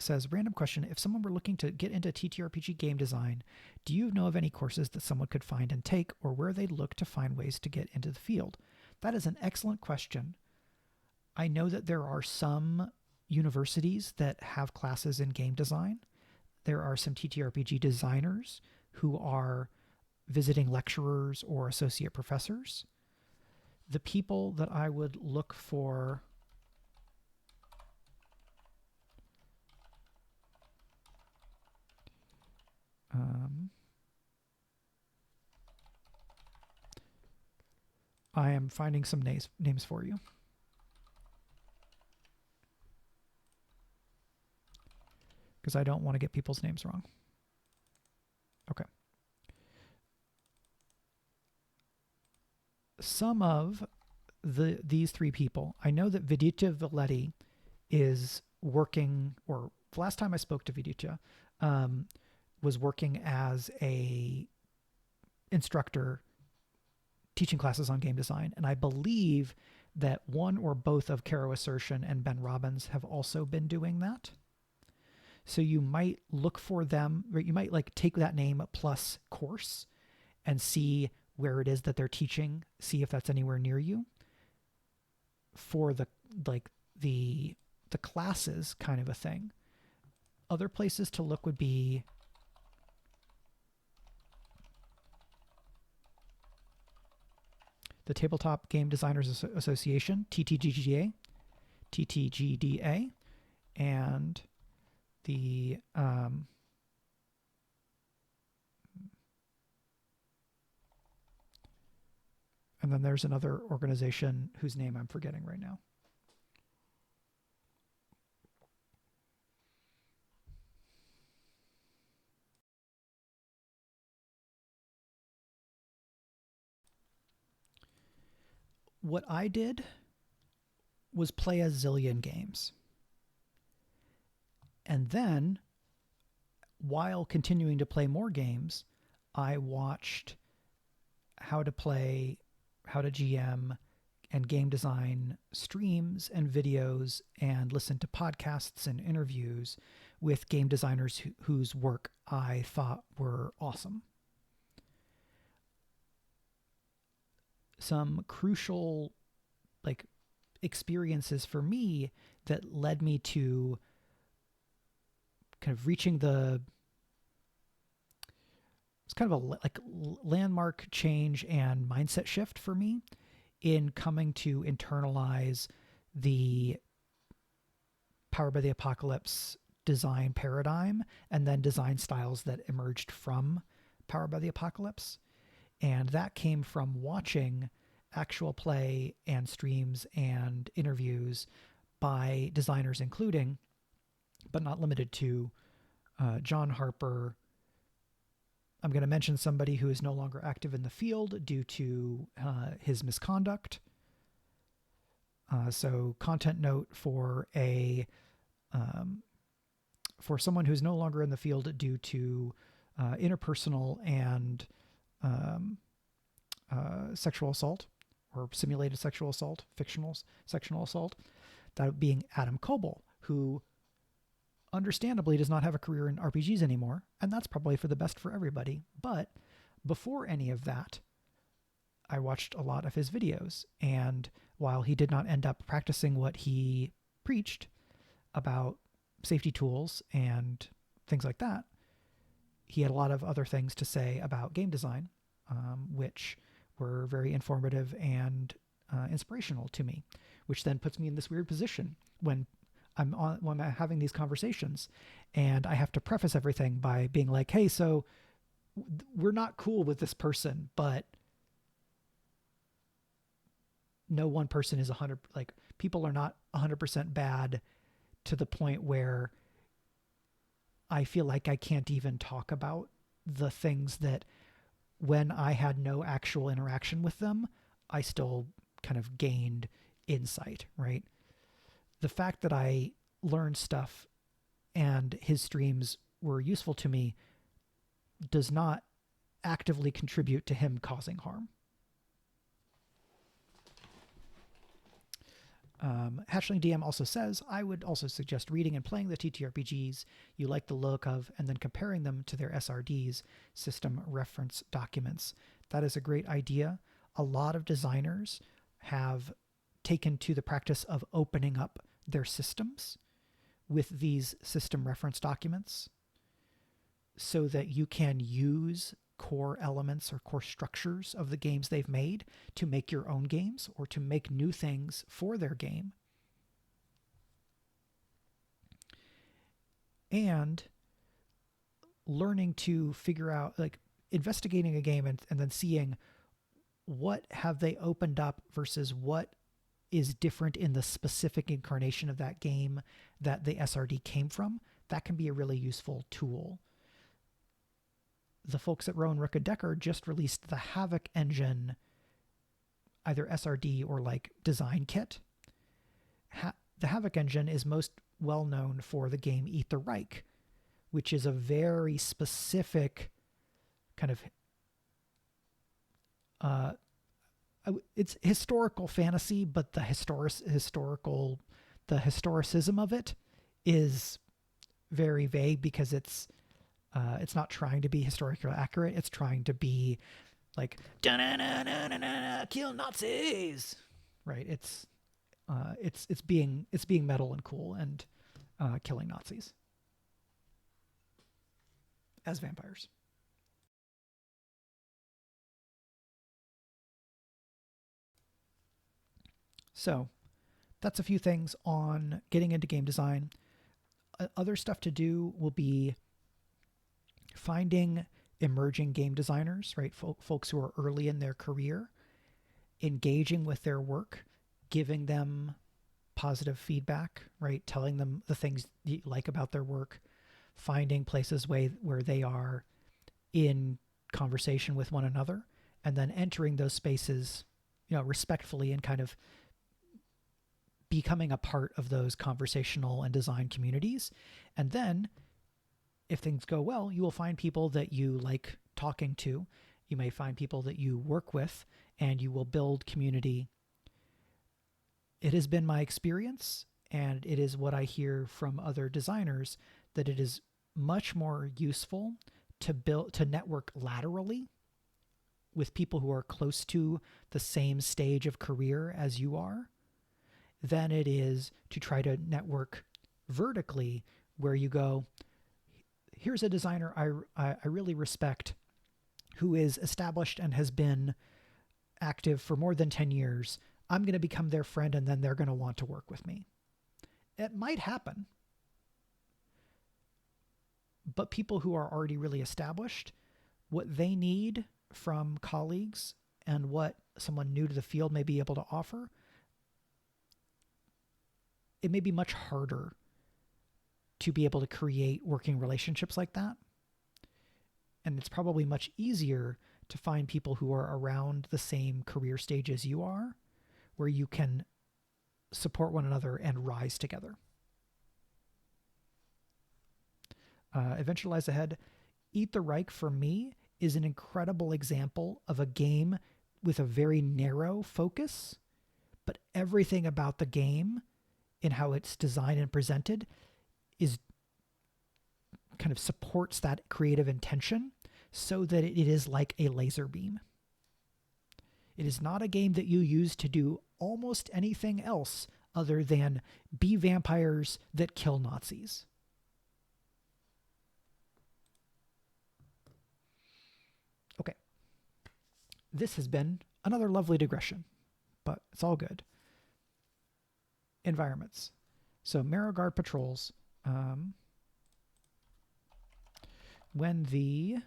says, random question, if someone were looking to get into TTRPG game design, do you know of any courses that someone could find and take, or where they'd look to find ways to get into the field? That is an excellent question. I know that there are some universities that have classes in game design. There are some TTRPG designers who are visiting lecturers or associate professors. The people that I would look for I am finding some names for you. Because I don't want to get people's names wrong. Okay. Some of these 3 people, I know that Vidita Valetti is working, or the last time I spoke to Vidita, was working as a instructor teaching classes on game design. And I believe that one or both of Caro Assertion and Ben Robbins have also been doing that. So you might look for them, or you might like take that name plus course and see where it is that they're teaching, see if that's anywhere near you. For the classes kind of a thing. Other places to look would be the Tabletop Game Designers Association, TTGDA, and the and then there's another organization whose name I'm forgetting right now. What I did was play a zillion games. And then, while continuing to play more games, I watched how to play, how to GM, and game design streams and videos, and listened to podcasts and interviews with game designers whose work I thought were awesome. Some crucial experiences for me that led me to kind of reaching the it's kind of a landmark change and mindset shift for me in coming to internalize the Powered by the Apocalypse design paradigm and then design styles that emerged from Powered by the Apocalypse. And that came from watching actual play and streams and interviews by designers, including, but not limited to, John Harper. I'm going to mention somebody who is no longer active in the field due to his misconduct. So content note for for someone who's no longer in the field due to interpersonal and sexual assault or simulated sexual assault, fictional sexual assault, that being Adam Koebel, who understandably does not have a career in RPGs anymore, and that's probably for the best for everybody. But before any of that, I watched a lot of his videos, and while he did not end up practicing what he preached about safety tools and things like that, he had a lot of other things to say about game design, which were very informative and inspirational to me, which then puts me in this weird position when I'm having these conversations and I have to preface everything by being like, hey, so we're not cool with this person, but no one person is 100, like people are not 100% bad to the point where I feel like I can't even talk about the things that when I had no actual interaction with them, I still kind of gained insight, right? The fact that I learned stuff and his streams were useful to me does not actively contribute to him causing harm. Hatchling DM also says, I would also suggest reading and playing the TTRPGs you like the look of and then comparing them to their SRDs, system reference documents. That is a great idea. A lot of designers have taken to the practice of opening up their systems with these system reference documents so that you can use core elements or core structures of the games they've made to make your own games or to make new things for their game. And learning to figure out, like investigating a game and then seeing what have they opened up versus what is different in the specific incarnation of that game that the SRD came from. That can be a really useful tool. The folks at Rowan Rook and Decker just released the Havoc engine, either SRD or like design kit. The Havoc engine is most well known for the game Eat the Reich, which is a very specific kind of it's historical fantasy, but the historicism of it is very vague because it's not trying to be historically accurate. It's trying to be like kill Nazis, right? It's being metal and cool and killing Nazis as vampires. So that's a few things on getting into game design. Other stuff to do will be finding emerging game designers, right? Folks who are early in their career, engaging with their work, giving them positive feedback, right? Telling them the things you like about their work, finding places where they are in conversation with one another, and then entering those spaces, respectfully and kind of becoming a part of those conversational and design communities. And then if things go well, you will find people that you like talking to. You may find people that you work with, and you will build community. It has been my experience, and it is what I hear from other designers, that it is much more useful to network laterally with people who are close to the same stage of career as you are than it is to try to network vertically, where you go, here's a designer I really respect. who is established and has been active for more than 10 years. I'm going to become their friend and then they're going to want to work with me. It might happen. But people who are already really established, what they need from colleagues and what someone new to the field may be able to offer, it may be much harder to be able to create working relationships like that. And it's probably much easier to find people who are around the same career stage as you are, where you can support one another and rise together. Adventure Lies Ahead. Eat the Reich, for me, is an incredible example of a game with a very narrow focus, but everything about the game in how it's designed and presented is kind of supports that creative intention so that it is like a laser beam. It is not a game that you use to do almost anything else other than be vampires that kill Nazis. Okay. This has been another lovely digression, but it's all good. Environments. So Marrowguard patrols. When the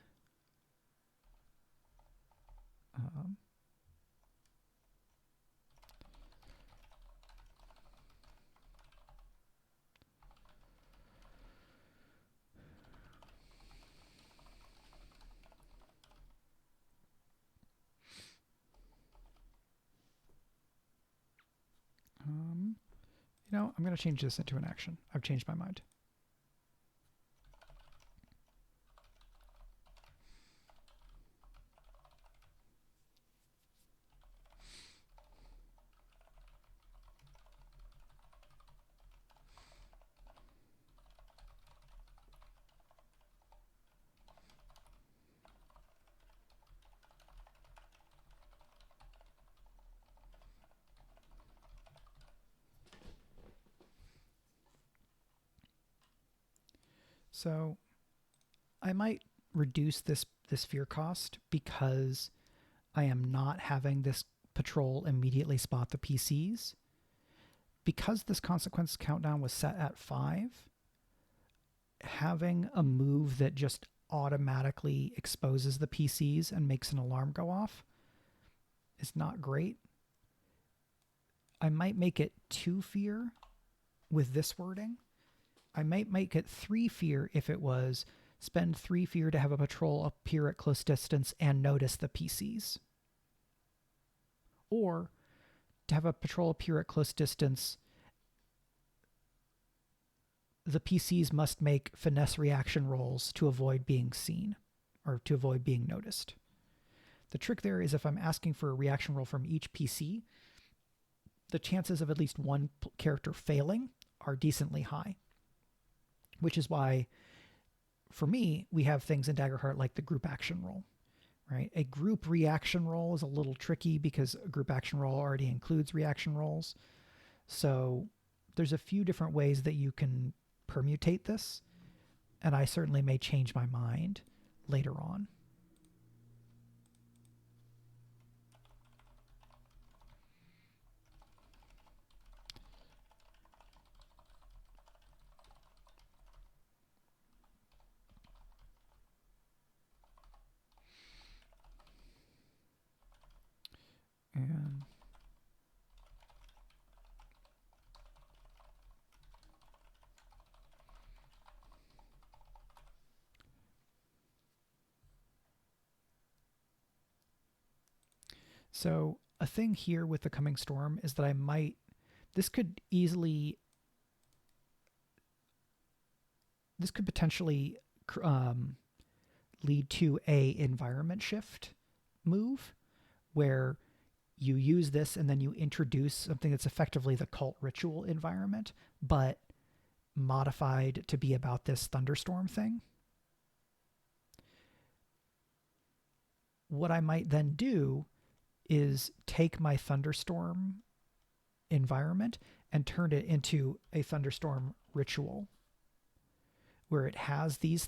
I'm going to change this into an action. I've changed my mind. So I might reduce this fear cost because I am not having this patrol immediately spot the PCs. Because this consequence countdown was set at 5, having a move that just automatically exposes the PCs and makes an alarm go off is not great. I might make it 2 fear with this wording. I might make it 3 fear if it was spend 3 fear to have a patrol appear at close distance and notice the PCs. Or to have a patrol appear at close distance, the PCs must make finesse reaction rolls to avoid being seen or to avoid being noticed. The trick there is if I'm asking for a reaction roll from each PC, the chances of at least one character failing are decently high. Which is why, for me, we have things in Daggerheart like the group action roll, right? A group reaction roll is a little tricky because a group action roll already includes reaction rolls. So there's a few different ways that you can permutate this, and I certainly may change my mind later on. And so a thing here with the coming storm is that this could potentially lead to a environment shift move where you use this and then you introduce something that's effectively the cult ritual environment, but modified to be about this thunderstorm thing. What I might then do is take my thunderstorm environment and turn it into a thunderstorm ritual where it has these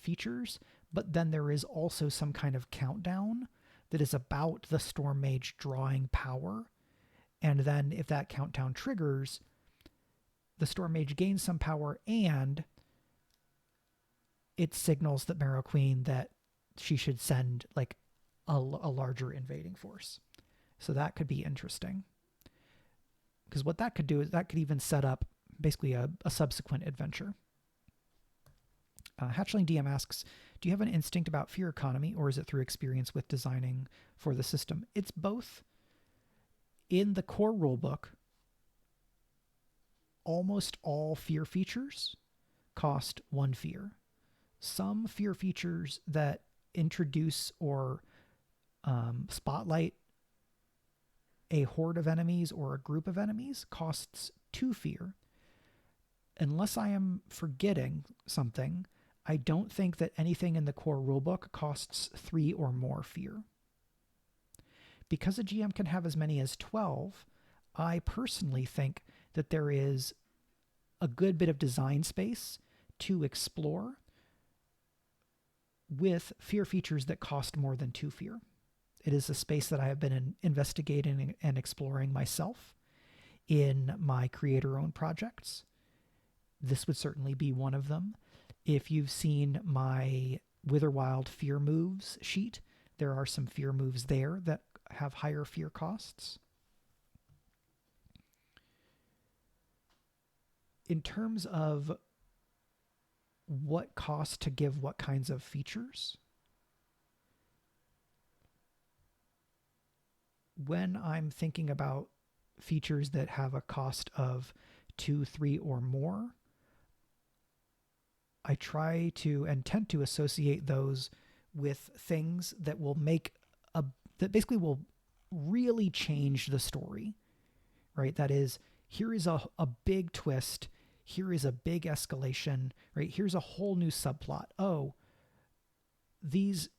features, but then there is also some kind of countdown that is about the Storm Mage drawing power. And then if that countdown triggers, the Storm Mage gains some power, and it signals that Marrow Queen that she should send like a larger invading force. So that could be interesting. Because what that could do is that could even set up basically a subsequent adventure. Hatchling DM asks, do you have an instinct about fear economy, or is it through experience with designing for the system? It's both. In the core rulebook, almost all fear features cost 1 fear. Some fear features that introduce or spotlight a horde of enemies or a group of enemies costs 2 fear. Unless I am forgetting something, I don't think that anything in the core rulebook costs 3 or more fear. Because a GM can have as many as 12, I personally think that there is a good bit of design space to explore with fear features that cost more than 2 fear. It is a space that I have been investigating and exploring myself in my creator-owned projects. This would certainly be one of them. If you've seen my Witherwild fear moves sheet, there are some fear moves there that have higher fear costs. In terms of what cost to give what kinds of features, when I'm thinking about features that have a cost of 2, 3, or more, I try to and tend to associate those with things that will that basically will really change the story, right? That is, here is a big twist. Here is a big escalation, right? Here's a whole new subplot. Oh, these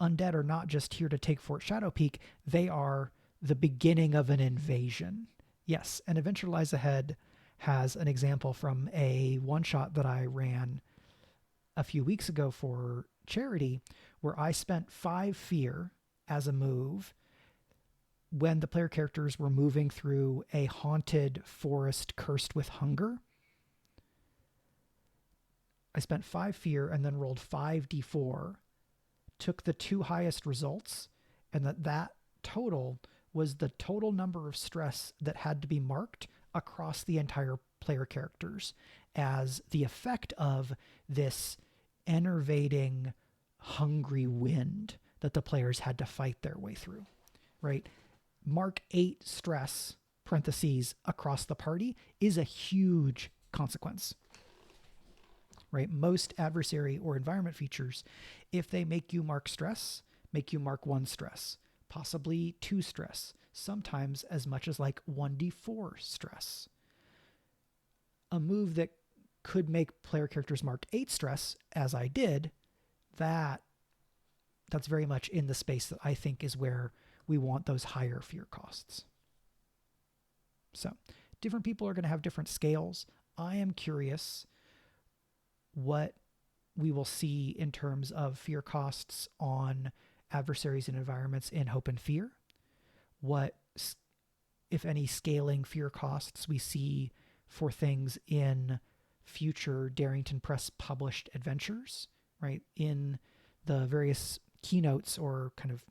undead are not just here to take Fort Shadowpeak. They are the beginning of an invasion. Yes, and Adventure Lies Ahead has an example from a one-shot that I ran a few weeks ago for charity, where I spent 5 fear as a move when the player characters were moving through a haunted forest cursed with hunger. I spent 5 fear and then rolled 5d4, took the 2 highest results, and that total was the total number of stress that had to be marked across the entire player characters as the effect of this enervating, hungry wind that the players had to fight their way through, right? Mark 8 stress, parentheses, across the party is a huge consequence, right? Most adversary or environment features, if they make you mark stress, make you mark 1 stress, possibly 2 stress, sometimes as much as like 1d4 stress. A move that could make player characters mark 8 stress, as I did, that's very much in the space that I think is where we want those higher fear costs. So different people are going to have different scales. I am curious what we will see in terms of fear costs on adversaries and environments in Hope and Fear. What, if any, scaling fear costs we see for things in future Darrington Press published adventures, right? In the various keynotes or kind of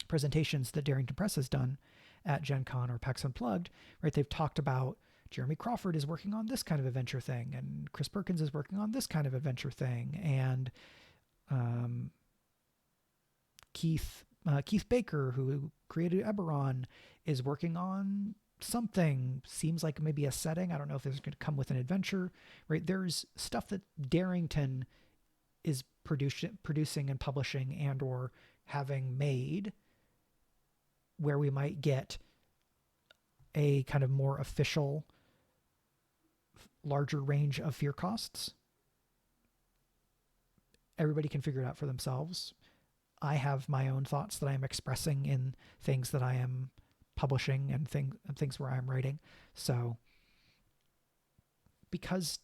presentations that Darrington Press has done at Gen Con or PAX Unplugged, right? They've talked about Jeremy Crawford is working on this kind of adventure thing, and Chris Perkins is working on this kind of adventure thing, and Keith Baker, who created Eberron, is working on something. Seems like maybe a setting. I don't know if it's going to come with an adventure, right? There's stuff that Darrington is producing and publishing and or having made where we might get a kind of more official, larger range of fear costs. Everybody can figure it out for themselves. I have my own thoughts that I am expressing in things that I am publishing and things where I'm writing. So because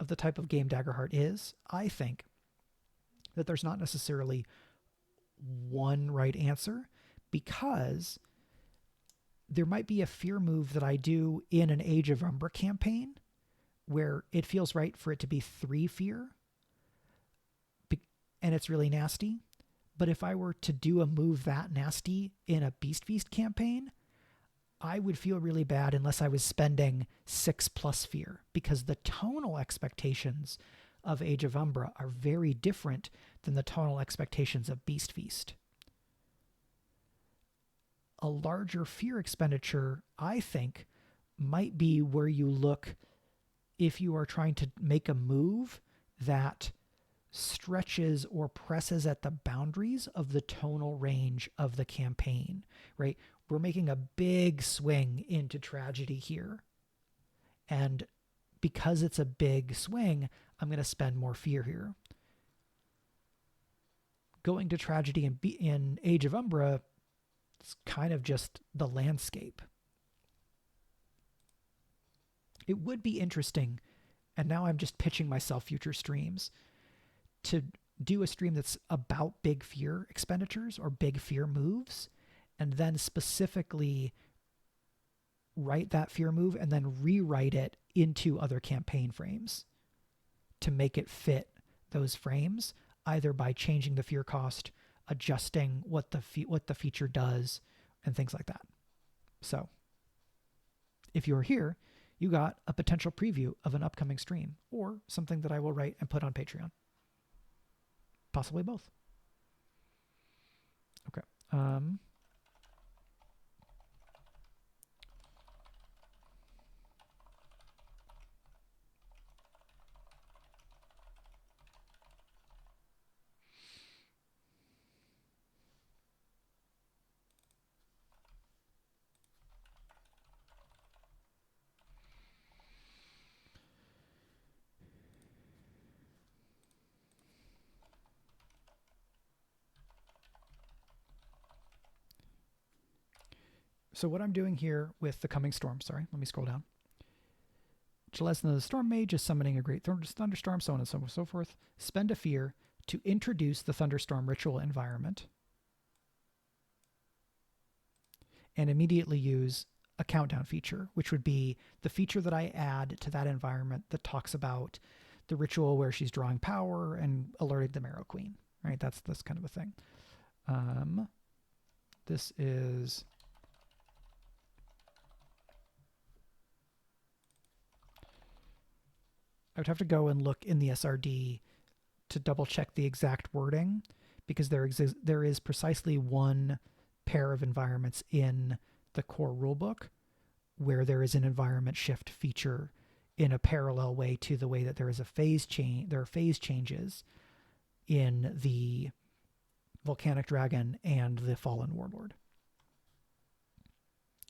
of the type of game Daggerheart is, I think that there's not necessarily one right answer, because there might be a fear move that I do in an Age of Umbra campaign where it feels right for it to be 3 fear, and it's really nasty. But if I were to do a move that nasty in a Beast Feast campaign, I would feel really bad unless I was spending 6+ fear, because the tonal expectations of Age of Umbra are very different than the tonal expectations of Beast Feast. A larger fear expenditure, I think, might be where you look if you are trying to make a move that stretches or presses at the boundaries of the tonal range of the campaign, right? We're making a big swing into tragedy here. And because it's a big swing, I'm going to spend more fear here. Going to tragedy in Age of Umbra, it's kind of just the landscape. It would be interesting, and now I'm just pitching myself future streams, to do a stream that's about big fear expenditures or big fear moves, and then specifically write that fear move and then rewrite it into other campaign frames to make it fit those frames, either by changing the fear cost, adjusting what the feature does, and things like that. So if you're here, you got a potential preview of an upcoming stream or something that I will write and put on Patreon. Possibly both. Okay. So what I'm doing here with the coming storm, sorry, let me scroll down. Jalesna the Storm Mage is summoning a great thunderstorm, so on and so forth. Spend a fear to introduce the thunderstorm ritual environment, and immediately use a countdown feature, which would be the feature that I add to that environment that talks about the ritual where she's drawing power and alerting the Marrow Queen, right? That's this kind of a thing. This is... I would have to go and look in the SRD to double check the exact wording, because there is precisely one pair of environments in the core rulebook where there is an environment shift feature in a parallel way to the way that there is a phase change. There are phase changes in the Volcanic Dragon and the Fallen Warlord.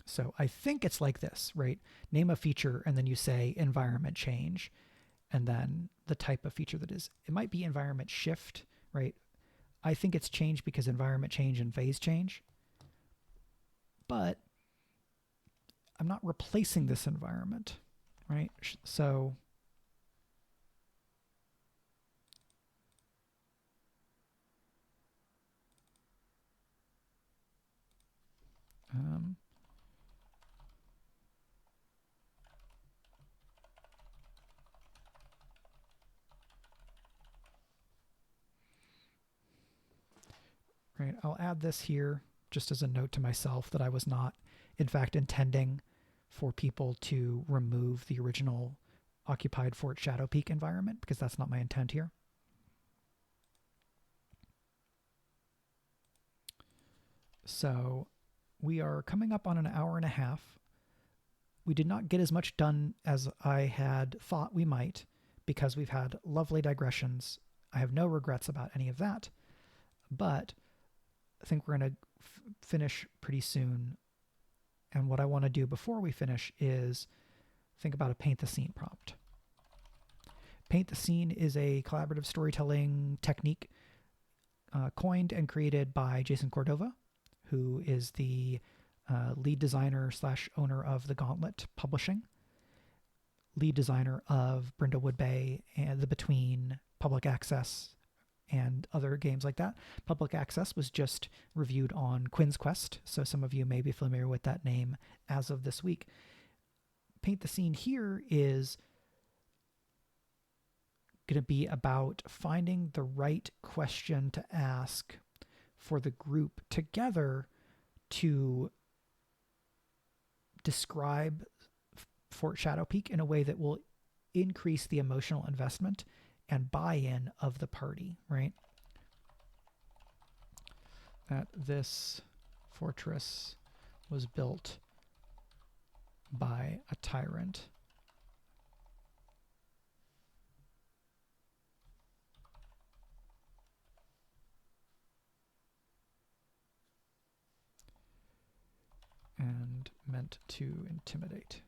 So I think it's like this, right? Name a feature and then you say environment change, and then the type of feature that is. It might be environment shift, right? I think it's change because environment change and phase change. But I'm not replacing this environment, right? So right, I'll add this here just as a note to myself that I was not, in fact, intending for people to remove the original occupied Fort Shadowpeak environment, because that's not my intent here. So we are coming up on an hour and a half. We did not get as much done as I had thought we might, because we've had lovely digressions. I have no regrets about any of that, but I think we're going to finish pretty soon. And what I want to do before we finish is think about a paint the scene prompt. Paint the scene is a collaborative storytelling technique coined and created by Jason Cordova, who is the lead designer / owner of the Gauntlet Publishing. lead designer of Brindlewood Bay and the Between Public Access and other games like that. Public Access was just reviewed on Quinn's Quest, so some of you may be familiar with that name as of this week. Paint the Scene here is going to be about finding the right question to ask for the group together to describe Fort Shadowpeak in a way that will increase the emotional investment and buy-in of the party, right? That this fortress was built by a tyrant. And meant to intimidate.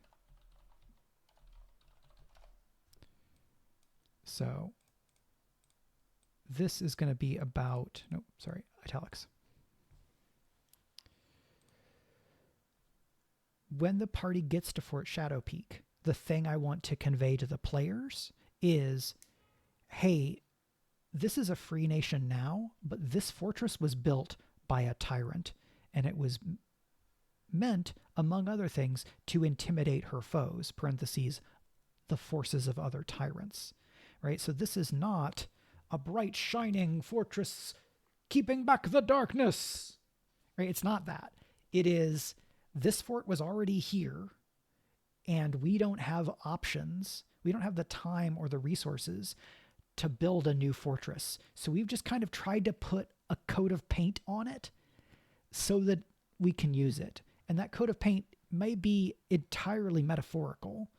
So this is going to be about, nope, sorry, italics. When the party gets to Fort Shadowpeak, the thing I want to convey to the players is, hey, this is a free nation now, but this fortress was built by a tyrant, and it was meant, among other things, to intimidate her foes, parentheses, the forces of other tyrants, right? So this is not a bright, shining fortress keeping back the darkness, right? It's not that. It is, this fort was already here, and we don't have options. We don't have the time or the resources to build a new fortress. So we've just kind of tried to put a coat of paint on it so that we can use it. And that coat of paint may be entirely metaphorical,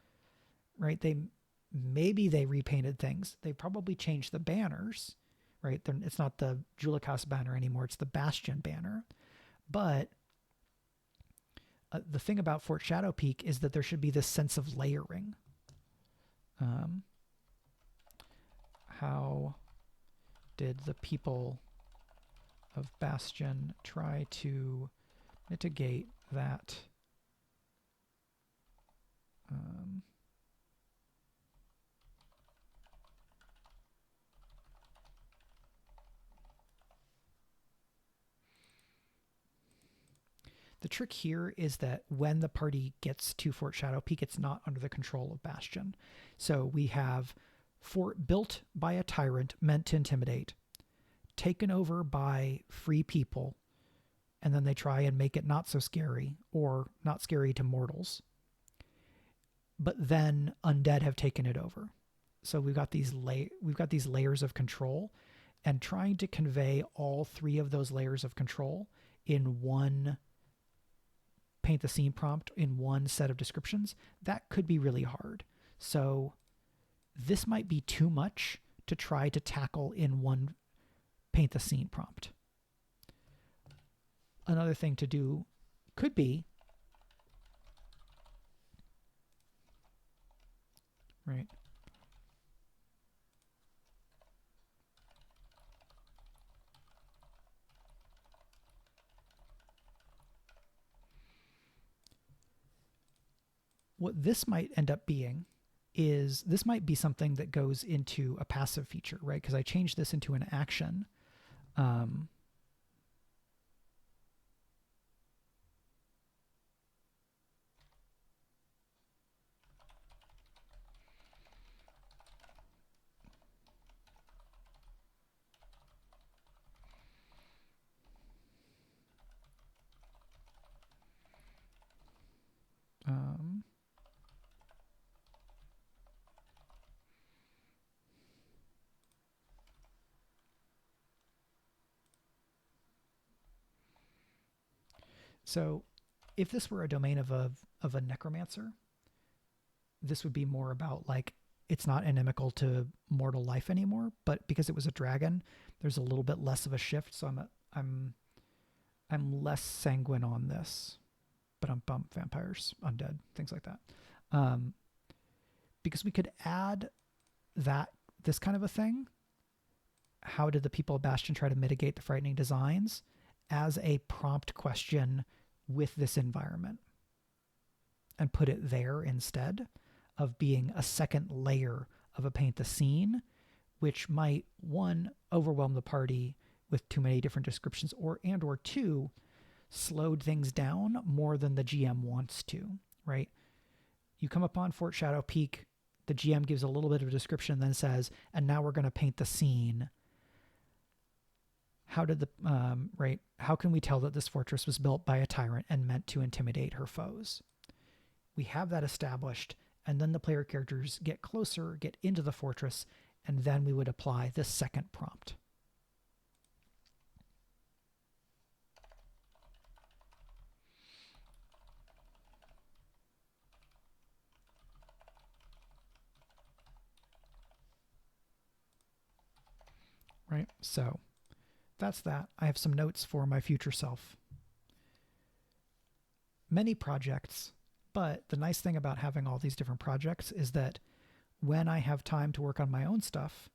right? Maybe they repainted things. They probably changed the banners, right? It's not the Julikos banner anymore. It's the Bastion banner. But the thing about Fort Shadowpeak is that there should be this sense of layering. How did the people of Bastion try to mitigate that? The trick here is that when the party gets to Fort Shadowpeak, it's not under the control of Bastion. So we have fort built by a tyrant meant to intimidate, taken over by free people, and then they try and make it not so scary or not scary to mortals. But then undead have taken it over. So we've got these layers of control, and trying to convey all three of those layers of control in one paint the scene prompt, in one set of descriptions, that could be really hard. So this might be too much to try to tackle in one paint the scene prompt. Another thing to do could be, right, what this might end up being is, this might be something that goes into a passive feature, right? Because I changed this into an action. So if this were a domain of a necromancer, this would be more about, like, it's not inimical to mortal life anymore, but because it was a dragon, there's a little bit less of a shift. So I'm less sanguine on this, but I'm bump vampires, undead, things like that. Because we could add this kind of a thing. How did the people of Bastion try to mitigate the frightening designs as a prompt question with this environment, and put it there instead. of being a second layer of a paint the scene, which might, one, overwhelm the party with too many different descriptions, or two, slowed things down more than the GM wants to, right? You come upon Fort Shadowpeak, the GM gives a little bit of a description and then says, and now we're going to paint the scene. How did the, right? How can we tell that this fortress was built by a tyrant and meant to intimidate her foes? We have that established, and then the player characters get closer, get into the fortress, and then we would apply the second prompt. Right? So that's that. I have some notes for my future self. Many projects, but the nice thing about having all these different projects is that when I have time to work on my own stuff,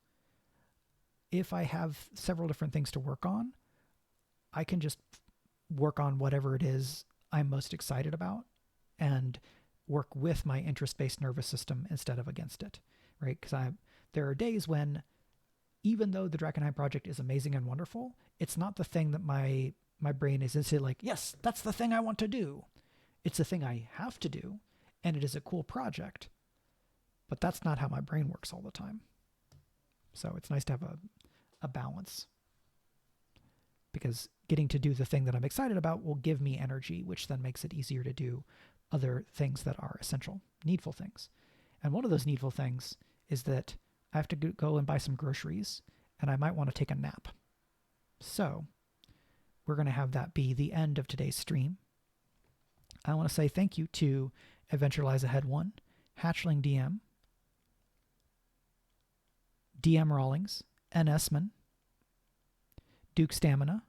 if I have several different things to work on, I can just work on whatever it is I'm most excited about and work with my interest-based nervous system instead of against it, right? Because there are days when, even though the Drakenheim project is amazing and wonderful, it's not the thing that my brain is instantly like, yes, that's the thing I want to do. It's the thing I have to do, and it is a cool project, but that's not how my brain works all the time. So it's nice to have a balance, because getting to do the thing that I'm excited about will give me energy, which then makes it easier to do other things that are essential, needful things. And one of those needful things is that I have to go and buy some groceries, and I might want to take a nap. So we're going to have that be the end of today's stream. I want to say thank you to Adventure Lies Ahead 1, Hatchling DM, DM Rawlings, N. Esman, Duke Stamina,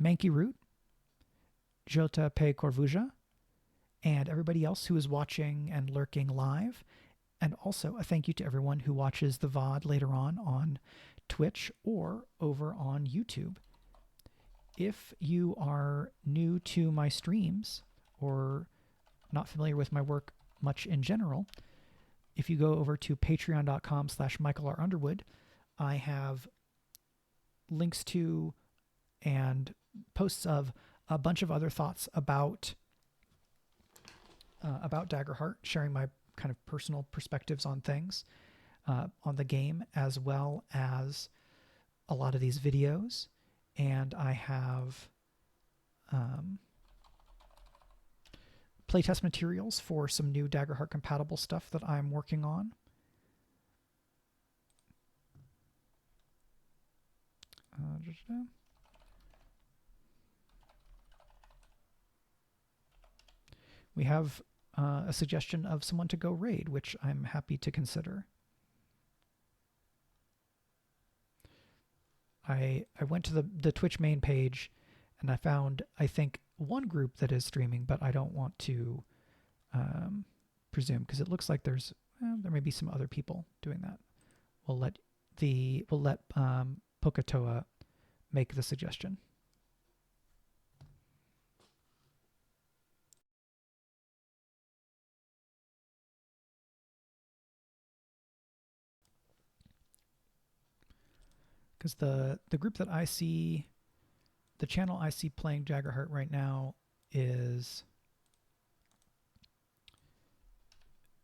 Manky Root, Jota Pe Corvuja, and everybody else who is watching and lurking live. And also a thank you to everyone who watches the VOD later on Twitch or over on YouTube. If you are new to my streams or not familiar with my work much in general, if you go over to patreon.com/MichaelRUnderwood, I have links to and posts of a bunch of other thoughts about Daggerheart, sharing my kind of personal perspectives on things, on the game, as well as a lot of these videos. And I have playtest materials for some new Daggerheart compatible stuff that I'm working on. We have a suggestion of someone to go raid, which I'm happy to consider. I went to the Twitch main page and I found, I think, one group that is streaming, but I don't want to presume, because it looks like there may be some other people doing that. We'll let Poketoa make the suggestion. Because the group that I see, the channel I see playing Daggerheart right now is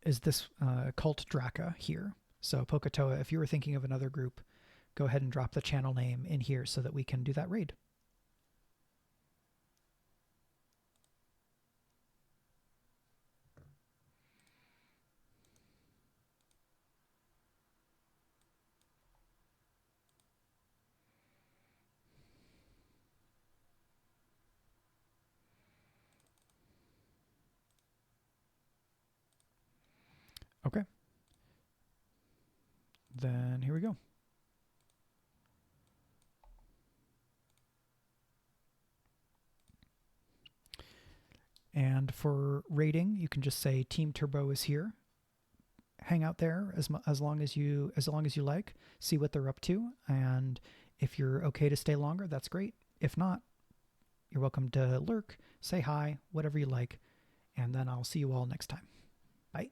this Cult Draka here. So Poketoa, if you were thinking of another group, go ahead and drop the channel name in here so that we can do that raid. Okay. Then here we go. And for rating, you can just say Team Turbo is here. Hang out there as long as you like. See what they're up to, and if you're okay to stay longer, that's great. If not, you're welcome to lurk, say hi, whatever you like, and then I'll see you all next time. Bye.